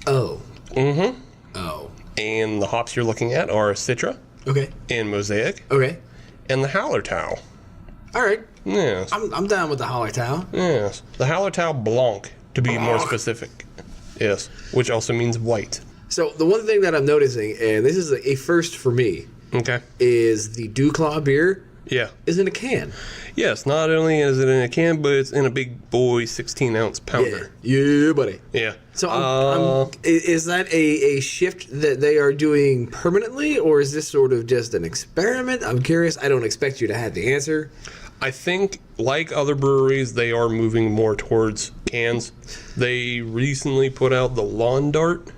Oh. Mm-hmm. Oh. And the hops you're looking at are Citra Okay. and Mosaic Okay. and the Hallertau. All right. Yes. I'm down with the Hallertau. Yes. The Hallertau Blanc, to be more Blanc. specific. Yes. Which also means white. So the one thing that I'm noticing, and this is a first for me, Okay. is the DuClaw beer Yeah. is in a can. Yes, not only is it in a can, but it's in a big boy 16-ounce pounder. Yeah, buddy. Yeah. So is that a shift that they are doing permanently, or is this sort of just an experiment? I'm curious. I don't expect you to have the answer. I think, like other breweries, they are moving more towards cans. They recently put out the Lawn Dart.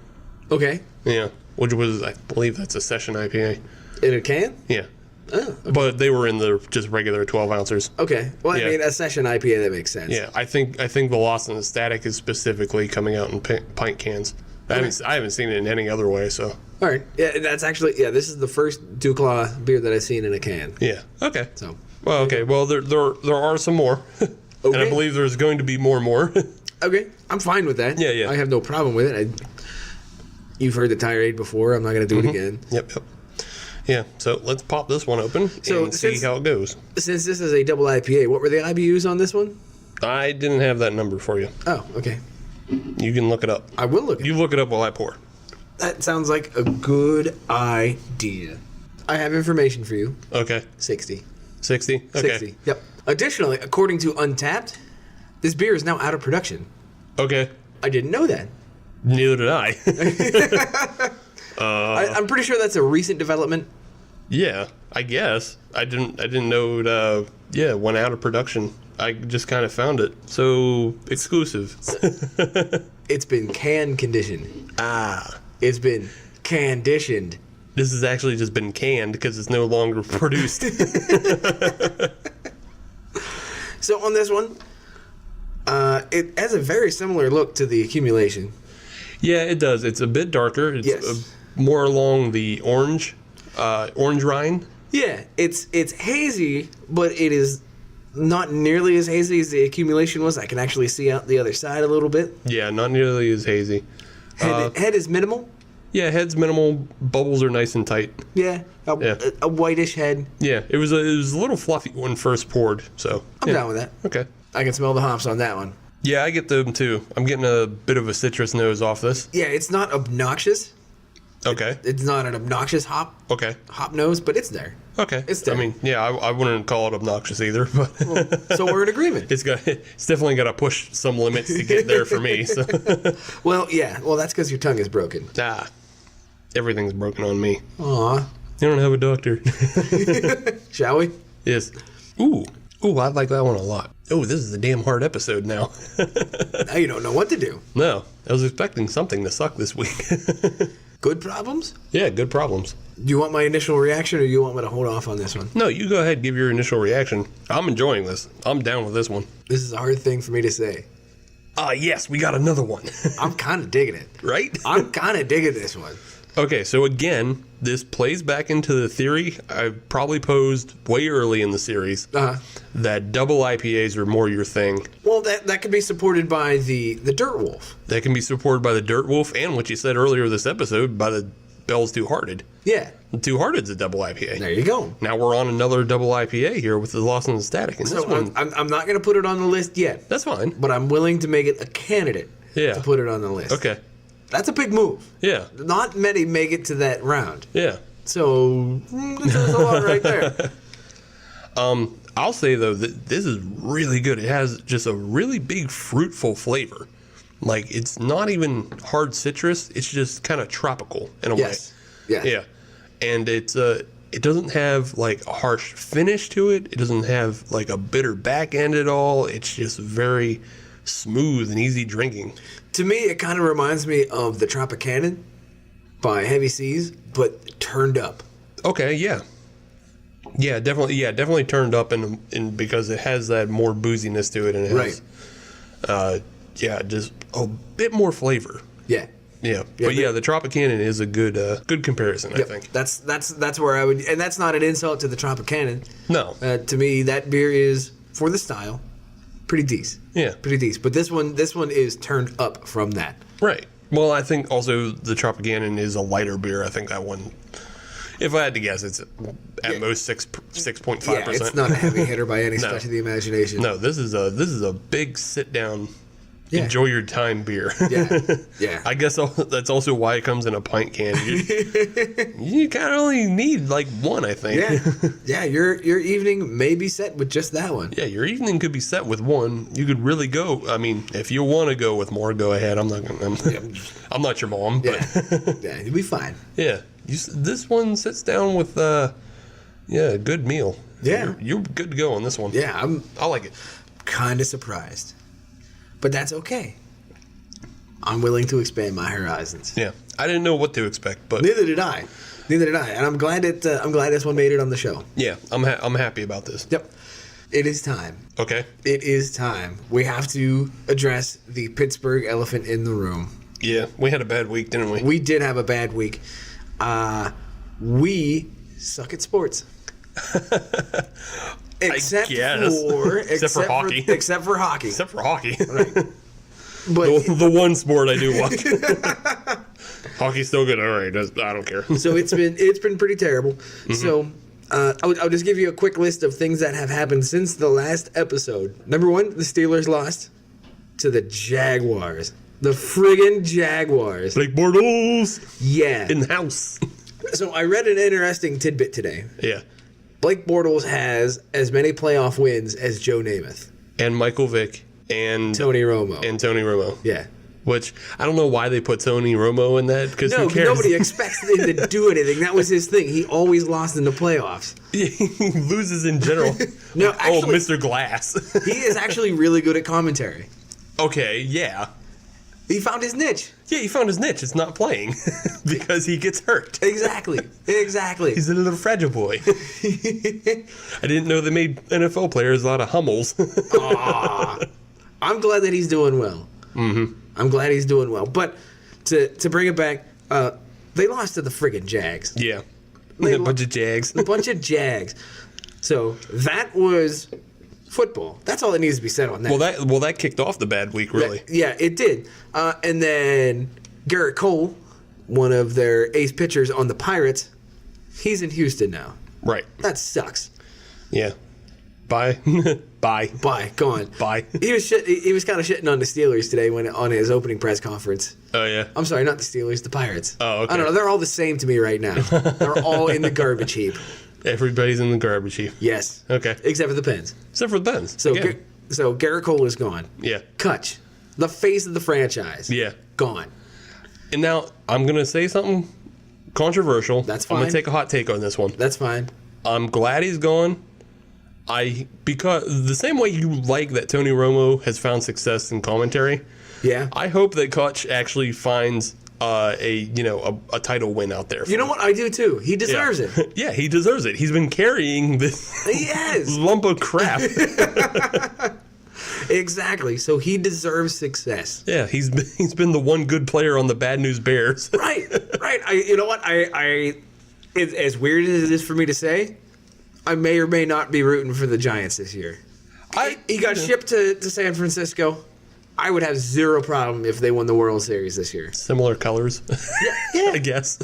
Okay. Yeah. Which was, I believe that's a session IPA. In a can? Yeah. Oh, okay. But they were in the just regular 12-ounces. Okay. Well, Yeah. I mean, a session IPA, that makes sense. Yeah, I think the Lost in the Static is specifically coming out in pint cans. I haven't seen it in any other way, so. All right. Yeah, that's actually, this is the first Duclaw beer that I've seen in a can. Yeah. Okay. So. Well, okay. Well, there are some more. And I Okay. believe there's going to be more and more. Okay. I'm fine with that. Yeah, yeah. I have no problem with it. You've heard the tirade before. I'm not going to do it again. Yep. Yeah, so let's pop this one open and see how it goes. Since this is a double IPA, what were the IBUs on this one? I didn't have that number for you. Oh, okay. You can look it up. I will look. You look it up while I pour. That sounds like a good idea. I have information for you. Okay. 60. 60? Okay. 60. Yep. Additionally, according to Untapped, this beer is now out of production. Okay. I didn't know that. Neither did I. I'm pretty sure that's a recent development. Yeah, I guess. I didn't know it went out of production. I just kind of found it. So, exclusive. It's been can conditioned. Ah. It's been conditioned. This has actually just been canned because it's no longer produced. So on this one, it has a very similar look to the Accumulation. Yeah, it does. It's a bit darker. It's more along the orange rind. Yeah, it's hazy, but it is not nearly as hazy as the Accumulation was. I can actually see out the other side a little bit. Yeah, not nearly as hazy. Head is minimal. Yeah, head's minimal. Bubbles are nice and tight. Yeah, a whitish head. Yeah, it was a little fluffy when first poured. So I'm down with that. Okay. I can smell the hops on that one. Yeah, I get them too. I'm getting a bit of a citrus nose off this. Yeah, it's not obnoxious. Okay. It's not an obnoxious hop nose, but it's there. Okay. It's there. I mean, yeah, I wouldn't call it obnoxious either, but So we're in agreement. it's definitely got to push some limits to get there for me. So. Well, that's because your tongue is broken. Everything's broken on me. Aw. You don't have a doctor. Shall we? Yes. Ooh, I like that one a lot. Oh, this is a damn hard episode now. Now you don't know what to do. No, I was expecting something to suck this week. Good problems? Yeah, good problems. Do you want my initial reaction, or you want me to hold off on this one? No, you go ahead, give your initial reaction. I'm enjoying this. I'm down with this one. This is a hard thing for me to say. Yes, we got another one. I'm kind of digging it. Right? I'm kind of digging this one. Okay, so again, this plays back into the theory I probably posed way early in the series that double IPAs are more your thing. Well, that could be supported by the Dirt Wolf. That can be supported by the Dirt Wolf and what you said earlier this episode by the Bell's Two Hearted. Yeah. Two Hearted's a double IPA. There you go. Now we're on another double IPA here with the Lost in the Static. And So this one, I'm not going to put it on the list yet, that's fine. but I'm willing to make it a candidate to put it on the list. Okay. That's a big move. Yeah. Not many make it to that round. Yeah. So this is a lot right there. I'll say though that this is really good. It has just a really big fruitful flavor. Like it's not even hard citrus. It's just kind of tropical in a way. Yes. Yeah. And it doesn't have like a harsh finish to it. It doesn't have like a bitter back end at all. It's just very smooth and easy drinking. To me, it kind of reminds me of the Tropicana by Heavy Seas, but turned up. Okay, yeah. Yeah, definitely turned up in because it has that more booziness to it and it has just a bit more flavor. Yeah. Yeah. But the Tropicana is a good comparison, I think. That's where I would, and that's not an insult to the Tropicana. No. To me, that beer is, for the style, pretty decent. Yeah. Pretty decent. But this one is turned up from that. Right. Well, I think also the Tropicana is a lighter beer. I think that one, if I had to guess, it's at most 6.5%. Yeah, it's not a heavy hitter by any stretch of the imagination. No, this is a big sit down Yeah. Enjoy your time beer. Yeah. I guess that's also why it comes in a pint can. You kind of only need like one, I think. Yeah. Your evening may be set with just that one. Yeah, your evening could be set with one. You could really go. I mean, if you want to go with more, go ahead. I'm not your mom, but Yeah, you'll be fine. yeah. This one sits down with a good meal. Yeah. You're good to go on this one. Yeah, I like it. kind of surprised, but that's okay. I'm willing to expand my horizons. Yeah, I didn't know what to expect, but Neither did I, and I'm glad this one made it on the show. yeah, I'm happy about this. Yep, it is time. Okay. It is time. We have to address the Pittsburgh elephant in the room. Yeah, we had a bad week, didn't we? We did have a bad week. We suck at sports. Except for hockey. Except for hockey. Except for hockey. Right. But the one sport I do watch. Hockey's still good. All right, I don't care. so it's been pretty terrible. Mm-hmm. So I'll just give you a quick list of things that have happened since the last episode. Number one, the Steelers lost to the Jaguars. The friggin' Jaguars. Blake Bortles. Yeah. In the house. So I read an interesting tidbit today. Yeah. Blake Bortles has as many playoff wins as Joe Namath. And Michael Vick and Tony Romo. And Tony Romo. Yeah. Which, I don't know why they put Tony Romo in that, because who cares? Nobody expects him to do anything. That was his thing. He always lost in the playoffs. He loses in general. No, actually, Mr. Glass. He is actually really good at commentary. Okay, yeah. He found his niche. Yeah, he found his niche. It's not playing because he gets hurt. Exactly. He's a little fragile boy. I didn't know they made NFL players out of Hummels. I'm glad that he's doing well. Mm-hmm. I'm glad he's doing well. But to bring it back, they lost to the friggin' Jags. Yeah. A bunch of Jags. A bunch of Jags. So that was football. That's all that needs to be said on that. Well, that kicked off the bad week, really. Yeah, it did. And then Garrett Cole, one of their ace pitchers on the Pirates, he's in Houston now. Right. That sucks. Yeah. Bye. Bye. Gone. Bye. He was kind of shitting on the Steelers today on his opening press conference. Oh, yeah? I'm sorry, not the Steelers, the Pirates. Oh, okay. I don't know. They're all the same to me right now. They're all in the garbage heap. Everybody's in the garbage heap. Yes. Okay. Except for the Pens. Except for the Pens. So Garrett Cole is gone. Yeah. Kutch, the face of the franchise. Yeah. Gone. And now I'm going to say something controversial. That's fine. I'm going to take a hot take on this one. That's fine. I'm glad he's gone. Because the same way you like that Tony Romo has found success in commentary, Yeah. I hope that Kutch actually finds a title win out there. You know what? I do too. He deserves it. Yeah, he deserves it. He's been carrying this lump of crap. Exactly. So he deserves success. Yeah, he's been the one good player on the Bad News Bears. Right. You know what? It's as weird as it is for me to say, I may or may not be rooting for the Giants this year. He got shipped to San Francisco. I would have zero problem if they won the World Series this year. Similar colors. Yeah. I guess.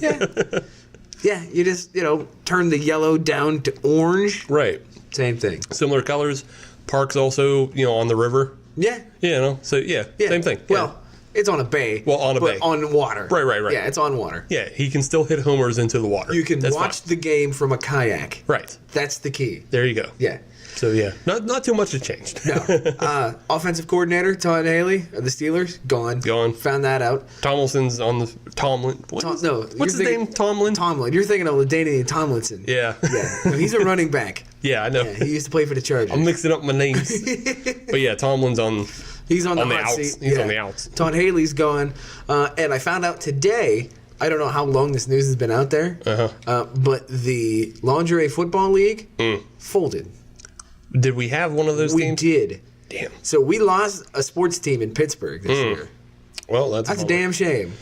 Yeah, you just, turn the yellow down to orange. Right. Same thing. Similar colors. Park's also, on the river. Yeah. So same thing. Well, it's on a bay. Well, on a bay. On water. Right. Yeah, it's on water. Yeah, he can still hit homers into the water. You can watch the game from a kayak. Right. That's the key. There you go. Yeah. So, yeah, not too much has changed. No. Offensive coordinator, Todd Haley of the Steelers, gone. Found that out. Tomlinson's on the... Tomlin... What's his name? Tomlin? Tomlin. You're thinking of LaDainian Tomlinson. Yeah. No, he's a running back. Yeah, I know. Yeah, he used to play for the Chargers. I'm mixing up my names. But, yeah, Tomlin's on... He's on the hot outs. seat. He's on the outs. Todd Haley's gone. And I found out today... I don't know how long this news has been out there, but the Lingerie Football League folded. Did we have one of those teams? We did. Damn. So we lost a sports team in Pittsburgh this year. Well, that's a damn shame.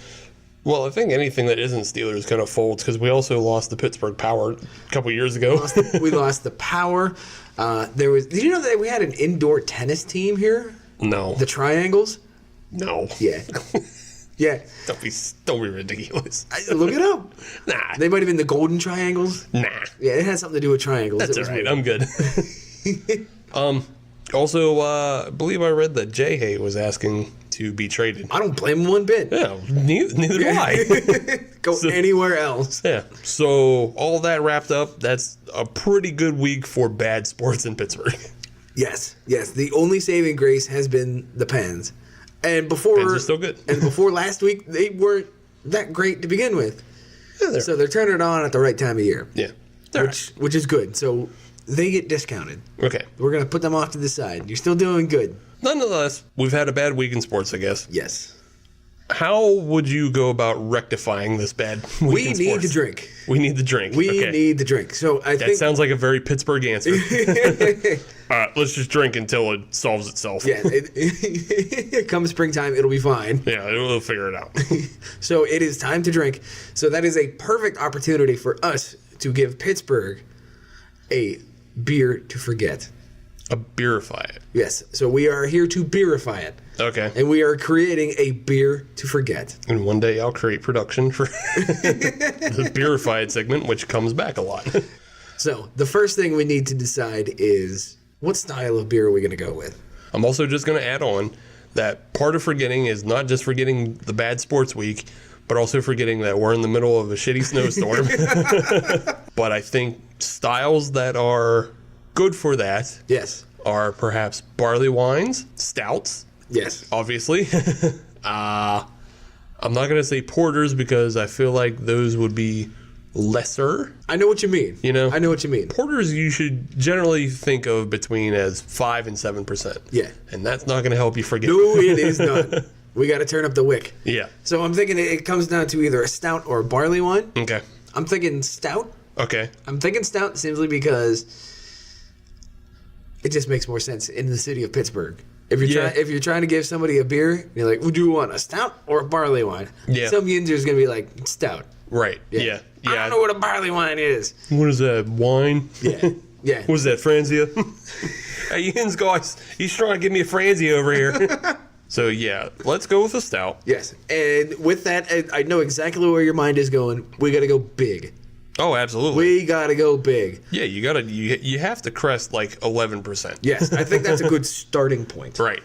Well, I think anything that isn't Steelers kind of folds because we also lost the Pittsburgh Power a couple years ago. We lost the Power. Did you know that we had an indoor tennis team here? No. The Triangles? No. Yeah. Yeah. Don't be ridiculous. Look it up. Nah. They might have been the Golden Triangles. Nah. Yeah, it had something to do with triangles. That's all right. I'm good. Also, I believe I read that Jay Hay was asking to be traded. I don't blame him one bit. Yeah, neither do I. Go anywhere else. Yeah. So all that wrapped up, that's a pretty good week for bad sports in Pittsburgh. Yes. The only saving grace has been the Pens. And before Pens are still good. And before last week, they weren't that great to begin with. Yeah, so they're turning it on at the right time of year. Yeah. Which is good. So they get discounted. Okay. We're going to put them off to the side. You're still doing good. Nonetheless, we've had a bad week in sports, I guess. Yes. How would you go about rectifying this bad week We in need sports? to drink. We need the drink. We Okay. need the drink. So I That think sounds like a very Pittsburgh answer. Let's just drink until it solves itself. yeah, come springtime, it'll be fine. Yeah, we'll figure it out. So it is time to drink. So that is a perfect opportunity for us to give Pittsburgh a beer to forget. A Beerify it. Yes. So we are here to beerify it. Okay. And we are creating a beer to forget. And one day I'll create production for the Beerify it segment, which comes back a lot. So the first thing we need to decide is what style of beer are we going to go with? I'm also just going to add on that part of forgetting is not just forgetting the bad sports week, but also forgetting that we're in the middle of a shitty snowstorm. But I think styles that are good for that Yes. are perhaps barley wines, stouts, Yes. obviously. I'm not going to say porters because I feel like those would be lesser. I know what you mean. You know? I know what you mean. Porters you should generally think of between as 5 and 7%. Yeah. And that's not going to help you forget. No, it is not. We got to turn up the wick. Yeah. So I'm thinking it comes down to either a stout or a barley wine. Okay. I'm thinking stout. Okay. I'm thinking stout simply because it just makes more sense in the city of Pittsburgh. If you're trying to give somebody a beer, you're like, would you want a stout or a barley wine? Yeah. Some yinzer's gonna be like stout. Right. Yeah. I don't know what a barley wine is. What is that? Wine? Yeah. Yeah. What is that? Franzia? Hey, Ian's guys, he's trying to give me a Franzia over here. So, yeah, let's go with a stout. Yes. And with that, I know exactly where your mind is going. We got to go big. Oh, absolutely. We got to go big. Yeah, you have to crest like 11%. Yes. I think that's a good starting point. Right.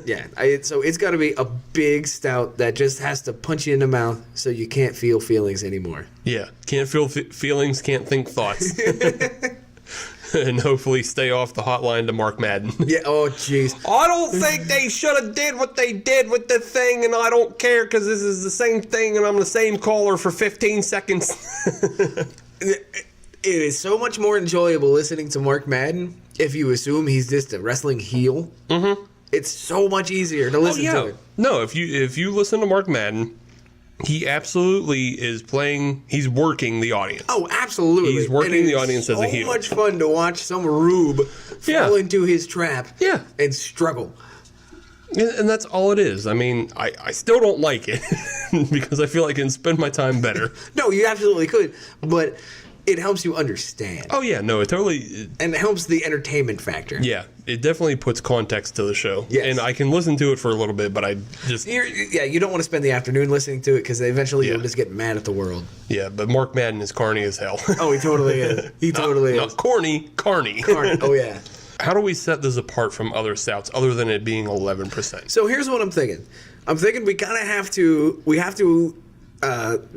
Yeah. So it's got to be a big stout that just has to punch you in the mouth so you can't feel feelings anymore. Yeah. Can't feel feelings, can't think thoughts. And hopefully stay off the hotline to Mark Madden. Yeah. Oh, jeez. I don't think they should have did what they did with the thing, and I don't care because this is the same thing, and I'm the same caller for 15 seconds. It is so much more enjoyable listening to Mark Madden if you assume he's just a wrestling heel. Mm-hmm. It's so much easier to listen to it. No, if you listen to Mark Madden, he absolutely is playing. He's working the audience. Oh, absolutely. He's working And the audience as a heel. so much fun to watch some rube fall into his trap and struggle. And that's all it is. I mean, I still don't like it because I feel like I can spend my time better. No, you absolutely could, but it helps you understand. Oh, yeah. No, it totally... And it helps the entertainment factor. Yeah, it definitely puts context to the show. Yes. And I can listen to it for a little bit, but I just... You don't want to spend the afternoon listening to it because eventually you'll just get mad at the world. Yeah, but Mark Madden is corny as hell. Oh, he totally is. He totally is. Not corny, carny. Oh, yeah. How do we set this apart from other stouts other than it being 11%? So here's what I'm thinking. I'm thinking we kind of have to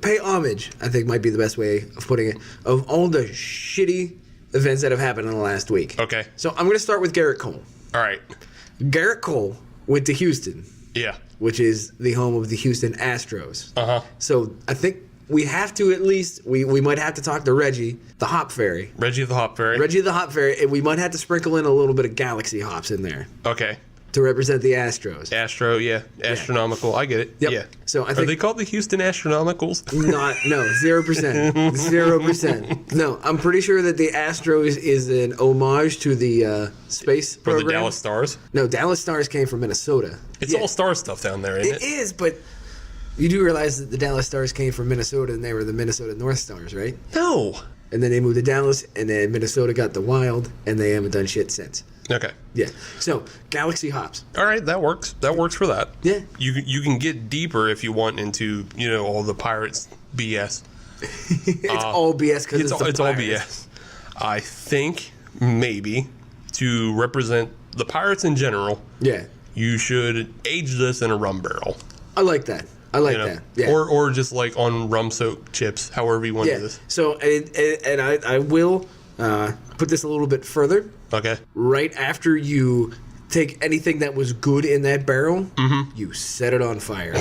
pay homage, I think might be the best way of putting it, of all the shitty events that have happened in the last week. Okay. So I'm going to start with Garrett Cole. All right. Garrett Cole went to Houston. Yeah. Which is the home of the Houston Astros. Uh-huh. So I think we have to at least, we might have to talk to Reggie, the Hop Fairy. Reggie the Hop Fairy. Reggie the Hop Fairy, and we might have to sprinkle in a little bit of Galaxy hops in there. Okay. To represent the Astros. Astro, yeah. Astronomical. I get it. Yep. Yeah. So I think Are they called the Houston Astronomicals? No, 0%. 0%. No, I'm pretty sure that the Astros is an homage to the space For program. the Dallas Stars? No, Dallas Stars came from Minnesota. It's all star stuff down there, isn't it? It is, but you do realize that the Dallas Stars came from Minnesota and they were the Minnesota North Stars, right? No. And then they moved to Dallas, and then Minnesota got the Wild, and they haven't done shit since. Okay. Yeah. So, Galaxy hops. All right, that works. That works for that. Yeah. You can get deeper if you want into, all the Pirates BS. It's all BS because it's all BS. I think maybe to represent the Pirates in general. Yeah. you should age this in a rum barrel. I like that. I like that. Yeah. Or just like on rum soaked chips, however you want to do this. So, and I will put this a little bit further. Okay. Right after you take anything that was good in that barrel, you set it on fire.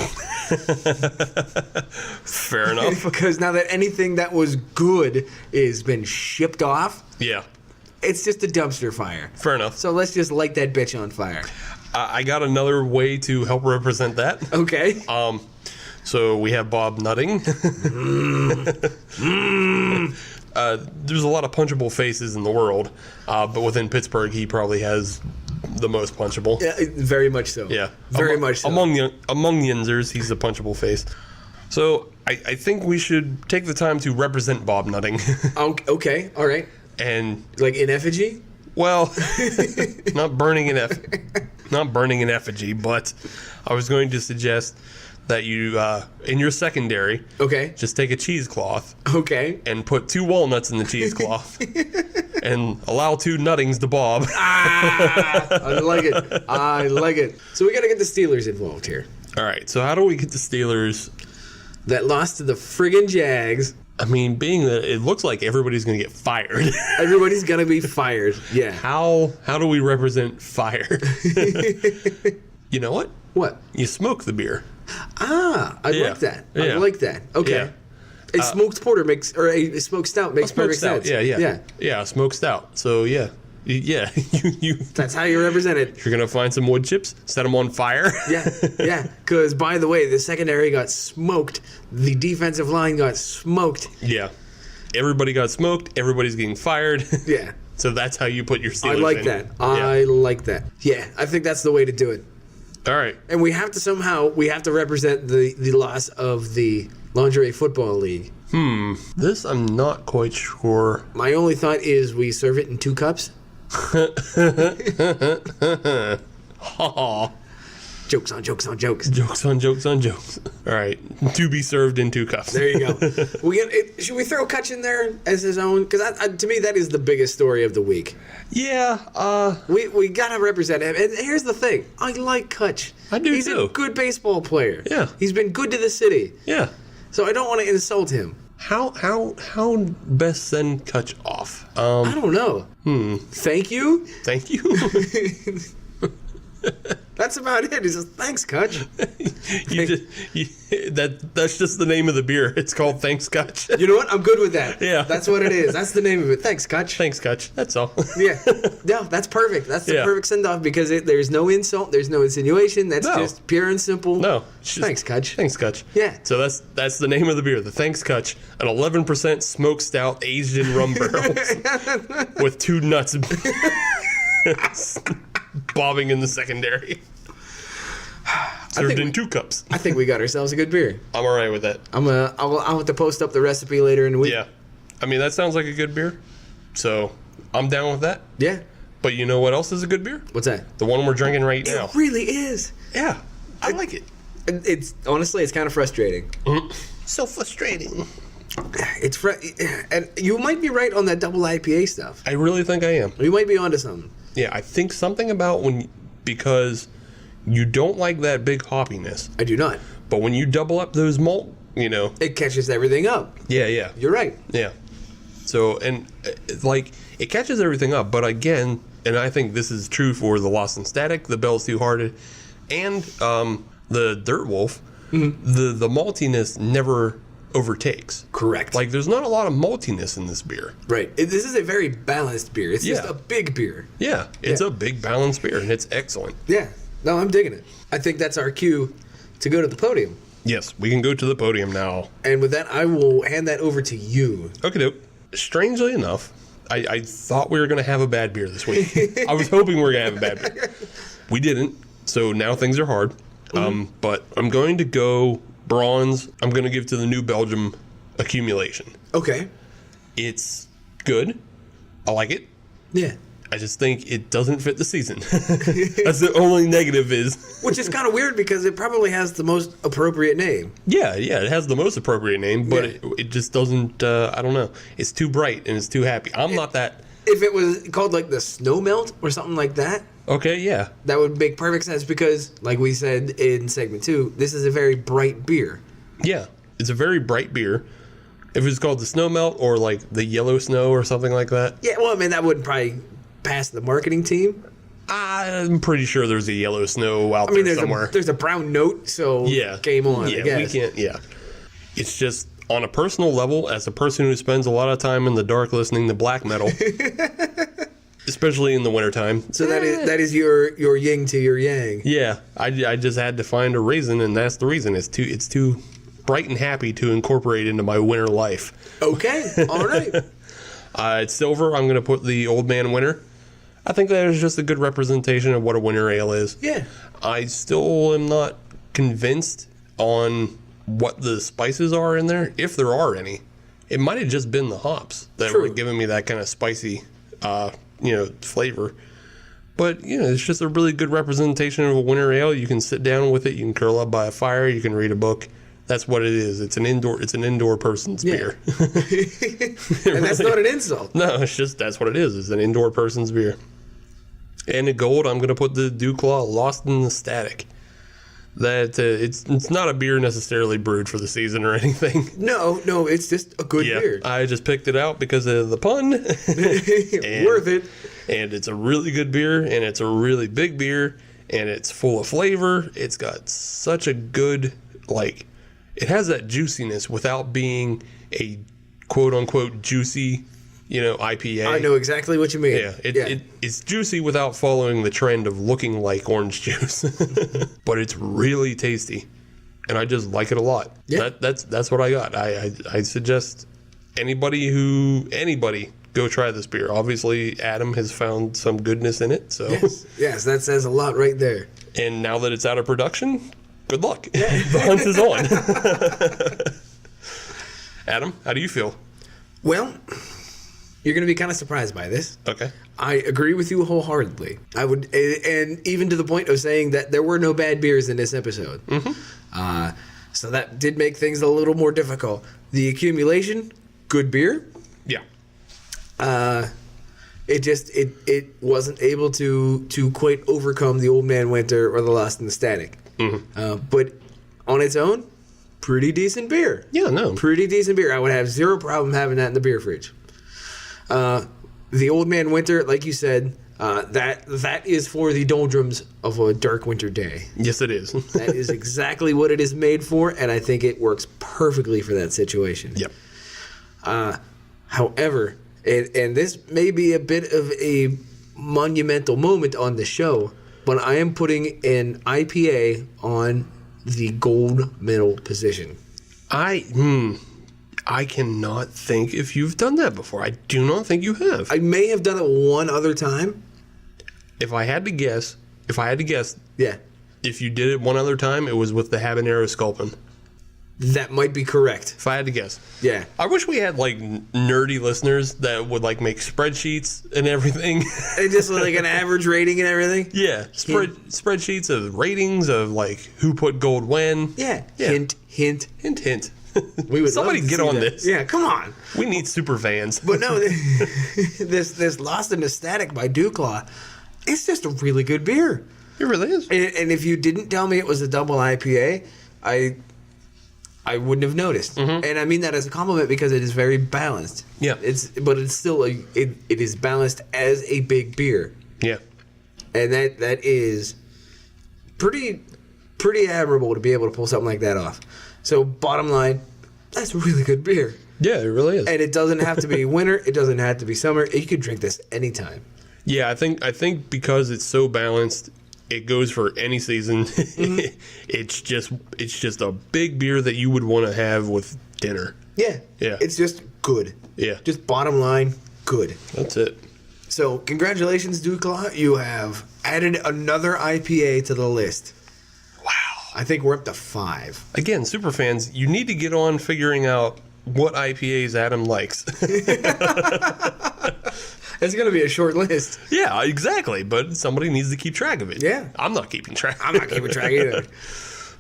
Fair enough. Because now that anything that was good is been shipped off, Yeah. it's just a dumpster fire. Fair enough. So let's just light that bitch on fire. I got another way to help represent that. Okay. So we have Bob nutting. There's a lot of punchable faces in the world, but within Pittsburgh, he probably has the most punchable. Yeah, very much so. Yeah, Very much so. Among Yinzers, he's a punchable face. So I think we should take the time to represent Bob nutting. Okay, all right. And Like in effigy? well, not burning an effigy, but I was going to suggest that you, in your secondary, Okay. just take a cheesecloth Okay. and put 2 walnuts in the cheesecloth and allow 2 nuttings to Bob. I like it. I like it. So we got to get the Steelers involved here. All right, so how do we get the Steelers? That lost to the friggin' Jags. I mean, being that it looks like everybody's going to get fired. Everybody's going to be fired. Yeah. How do we represent fire? You know what? What? You smoke the beer. I like that. I Yeah. like that. Okay. Yeah. A smoked porter makes, or a smoked stout makes Smoked perfect stout. sense. Yeah, smoked stout. So yeah. You That's how you represent it. you're gonna find some wood chips, set them on fire. Yeah. Because, by the way, the secondary got smoked. The defensive line got smoked. Yeah. Everybody got smoked. Everybody's getting fired. Yeah. So that's how you put your Steelers I like in. that. I like that. Yeah, I think that's the way to do it. All right. And we have to represent the loss of the Lingerie Football League. This I'm not quite sure. My only thought is we serve it in 2 cups. Aw. Jokes on jokes on jokes. Jokes on jokes on jokes. All right. To be served in 2 cups. There you go. Should we throw Kutch in there as his own? Because to me, that is the biggest story of the week. Yeah. We gotta represent him. And here's the thing: I like Kutch. I do He's too. a good baseball player. Yeah. He's been good to the city. Yeah. So I don't want to insult him. How best send Kutch off? I don't know. Thank you. Thank you. That's about it. He says, "Thanks, Kutch." That's just the name of the beer. It's called Thanks Kutch. You know what? I'm good with that. Yeah. That's what it is. That's the name of it. Thanks, Kutch. Thanks Kutch. That's all. Yeah. No, that's perfect. That's the Yeah. perfect send-off because there's no insult, there's no insinuation. That's No. just pure and simple. No. it's just, Thanks, Kutch. Thanks Kutch. Yeah. So that's the name of the beer, the Thanks Kutch, an 11% smoked stout aged in rum barrels with 2 nuts bobbing in the secondary. Served in 2 cups. I think we got ourselves a good beer. I'm all right with that. I'll have to post up the recipe later in the week. Yeah. I mean, that sounds like a good beer. So I'm down with that. Yeah. But you know what else is a good beer? What's that? The one we're drinking right now. It really is. Yeah. I like it. It's honestly, it's kind of frustrating. So frustrating. And you might be right on that double IPA stuff. I really think I am. You might be onto something. Yeah, I think something about because you don't like that big hoppiness. I do not. But when you double up those malt, It catches everything up. Yeah. You're right. Yeah. So, and it catches everything up, but again, and I think this is true for the Lost and Static, the Bell's Two Hearted, and the Dirt Wolf, the maltiness never overtakes. Correct. Like, there's not a lot of maltiness in this beer. Right. This is a very balanced beer. It's just Yeah. a big beer. Yeah, it's a big balanced beer, and it's excellent. Yeah. No, I'm digging it. I think that's our cue to go to the podium. Yes, we can go to the podium now. And with that, I will hand that over to you. Okay, dope. Strangely enough, I thought we were going to have a bad beer this week. I was hoping we were going to have a bad beer. We didn't, so now things are hard. But I'm going to go bronze. I'm going to give to the New Belgium Accumulation. Okay. It's good. I like it. Yeah. I just think it doesn't fit the season. That's the only negative is. Which is kind of weird because it probably has the most appropriate name. Yeah, it has the most appropriate name, but it just doesn't, I don't know. It's too bright and it's too happy. I'm not that. If it was called like the Snow Melt or something like that. Okay, yeah. That would make perfect sense because, like we said in segment 2, this is a very bright beer. Yeah, it's a very bright beer. If it's called the Snow Melt or like the Yellow Snow or something like that. Yeah, well, I mean, that wouldn't probably pass the marketing team. I'm pretty sure there's a Yellow Snow out there somewhere. There's a brown note, so game on, yeah, I guess. We can't, It's just, on a personal level, as a person who spends a lot of time in the dark listening to black metal, especially in the wintertime. So that is your yin to your yang. Yeah, I just had to find a reason, and that's the reason. It's too bright and happy to incorporate into my winter life. Okay, all right. It's silver. I'm going to put the Old Man Winter. I think that is just a good representation of what a winter ale is. Yeah. I still am not convinced on what the spices are in there, if there are any. It might have just been the hops that were giving me that kind of spicy, flavor. But, it's just a really good representation of a winter ale. You can sit down with it. You can curl up by a fire. You can read a book. That's what it is. It's an indoor person's beer. And that's not an insult. No, it's just, that's what it is. It's an indoor person's beer. And in gold, I'm going to put the Duclaw Lost in the Static. That it's not a beer necessarily brewed for the season or anything. No, it's just a good beer. I just picked it out because of the pun. Worth it. And it's a really good beer, and it's a really big beer, and it's full of flavor. It's got such a good, it has that juiciness without being a quote-unquote juicy, IPA. I know exactly what you mean. Yeah, it's juicy without following the trend of looking like orange juice. But it's really tasty, and I just like it a lot. Yeah. That's what I got. I suggest anybody go try this beer. Obviously, Adam has found some goodness in it. So yes, that says a lot right there. And now that it's out of production, good luck. The hunt is on. Adam, how do you feel? Well, you're going to be kind of surprised by this. Okay. I agree with you wholeheartedly. I would, and even to the point of saying that there were no bad beers in this episode. Mm-hmm. So that did make things a little more difficult. The Accumulation, good beer. Yeah. It wasn't able to quite overcome the Old Man Winter or the Lost in the Static. Mm-hmm. But on its own, pretty decent beer. Yeah, no. Pretty decent beer. I would have zero problem having that in the beer fridge. The Old Man Winter, like you said, that is for the doldrums of a dark winter day. Yes, it is. That is exactly what it is made for, and I think it works perfectly for that situation. Yep. However, and this may be a bit of a monumental moment on the show, but I am putting an IPA on the gold medal position. I cannot think if you've done that before. I do not think you have. I may have done it one other time. If I had to guess, Yeah. if you did it one other time, it was with the habanero sculpin. That might be correct. If I had to guess. Yeah. I wish we had nerdy listeners that would make spreadsheets and everything. And just an average rating and everything. Yeah. Spreadsheets of ratings of who put gold when. Yeah. Hint. We would somebody get on this. Yeah, come on. We need super fans. But no, this Lost in the Static by Duclaw, it's just a really good beer. It really is. And if you didn't tell me it was a double IPA, I wouldn't have noticed. Mm-hmm. And I mean that as a compliment because it is very balanced. Yeah. But it's still it is balanced as a big beer. Yeah. And that is pretty admirable to be able to pull something like that off. So bottom line, that's really good beer. Yeah, it really is. And it doesn't have to be winter. It doesn't have to be summer. You could drink this anytime. Yeah, I think because it's so balanced, it goes for any season. Mm-hmm. It's just a big beer that you would want to have with dinner. Yeah. Yeah. It's just good. Yeah. Just bottom line, good. That's it. So congratulations, Duclaw. You have added another IPA to the list. Wow. I think we're up to 5. Again, super fans, you need to get on figuring out what IPAs Adam likes. It's going to be a short list. Yeah, exactly. But somebody needs to keep track of it. Yeah. I'm not keeping track. I'm not keeping track either.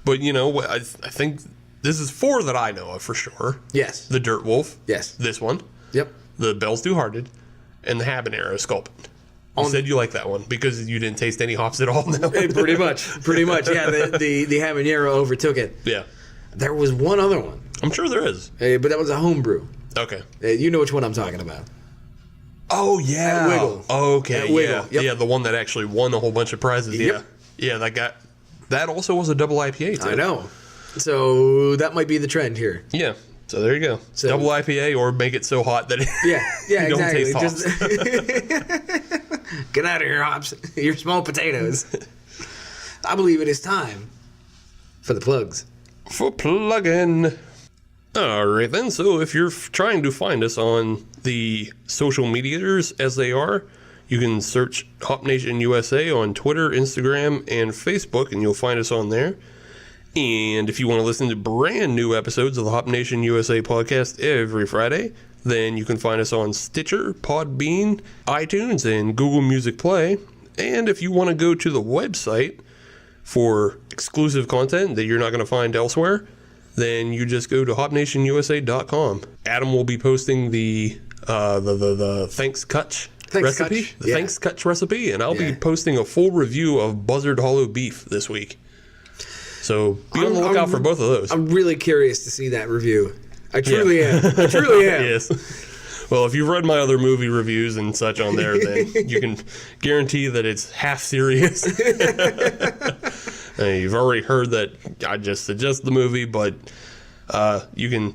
But, I think this is 4 that I know of for sure. Yes. The Dirt Wolf. Yes. This one. Yep. The Bell's Two Hearted. And the Habanero Sculpin. You said you like that one because you didn't taste any hops at all now. Pretty much. Yeah, the habanero overtook it. Yeah. There was one other one. I'm sure there is. But that was a homebrew. Okay. You know which one I'm talking about. Oh, yeah. At Wiggle. Okay, At Wiggle. yeah. Yep. Yeah, the one that actually won a whole bunch of prizes. Yep. Yeah, that also was a double IPA, too. I know. So that might be the trend here. Yeah. So there you go. So, double IPA or make it so hot that you exactly. don't taste hops. Get out of here, hops. You're small potatoes. I believe it is time for the plugs. For plug-in. All right, then. So if you're trying to find us on the social medias as they are, you can search Hop Nation USA on Twitter, Instagram, and Facebook, and you'll find us on there. And if you want to listen to brand new episodes of the Hop Nation USA podcast every Friday, then you can find us on Stitcher, Podbean, iTunes, and Google Music Play. And if you want to go to the website for exclusive content that you're not going to find elsewhere, then you just go to hopnationusa.com. Adam will be posting the Thanks Kutch recipe. Thanks Kutch recipe, and I'll be posting a full review of Buzzard Hollow Beef this week. So be on the lookout for both of those. I'm really curious to see that review. I truly am. Yes. Well, if you've read my other movie reviews and such on there, then you can guarantee that it's half serious. You've already heard that I just suggest the movie, but you can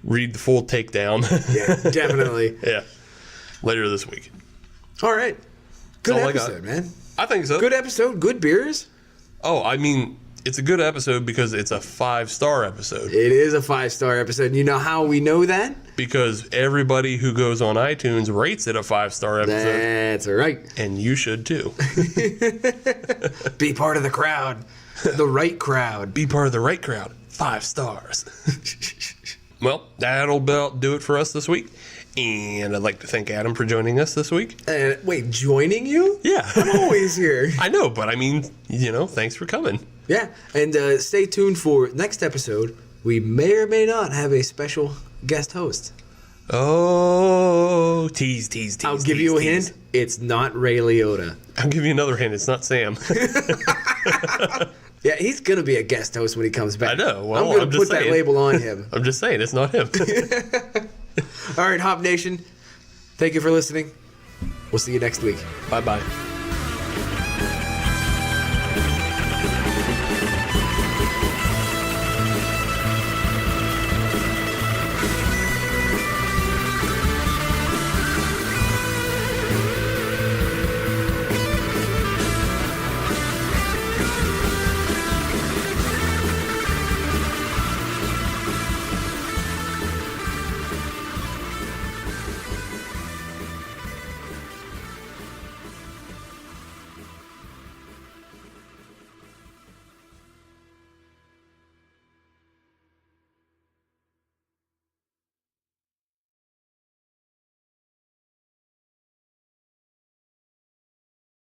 read the full takedown. Yeah, definitely. Yeah. Later this week. All right. Good episode, man. I think so. Good episode. Good beers. Oh, I mean, it's a good episode because it's a 5-star episode. It is a 5-star episode. You know how we know that? Because everybody who goes on iTunes rates it a 5-star episode. That's right. And you should too. Be part of the crowd. The right crowd. Be part of the right crowd. 5 stars. Well, that'll about do it for us this week. And I'd like to thank Adam for joining us this week. Wait, joining you? Yeah. I'm always here. I know, but I mean, thanks for coming. Yeah, and stay tuned for next episode. We may or may not have a special guest host. Oh, tease. I'll give you a hint. It's not Ray Liotta. I'll give you another hint. It's not Sam. Yeah, he's going to be a guest host when he comes back. I know. Well, I'm going to put that label on him. I'm just saying, it's not him. All right, Hop Nation, thank you for listening. We'll see you next week. Bye-bye.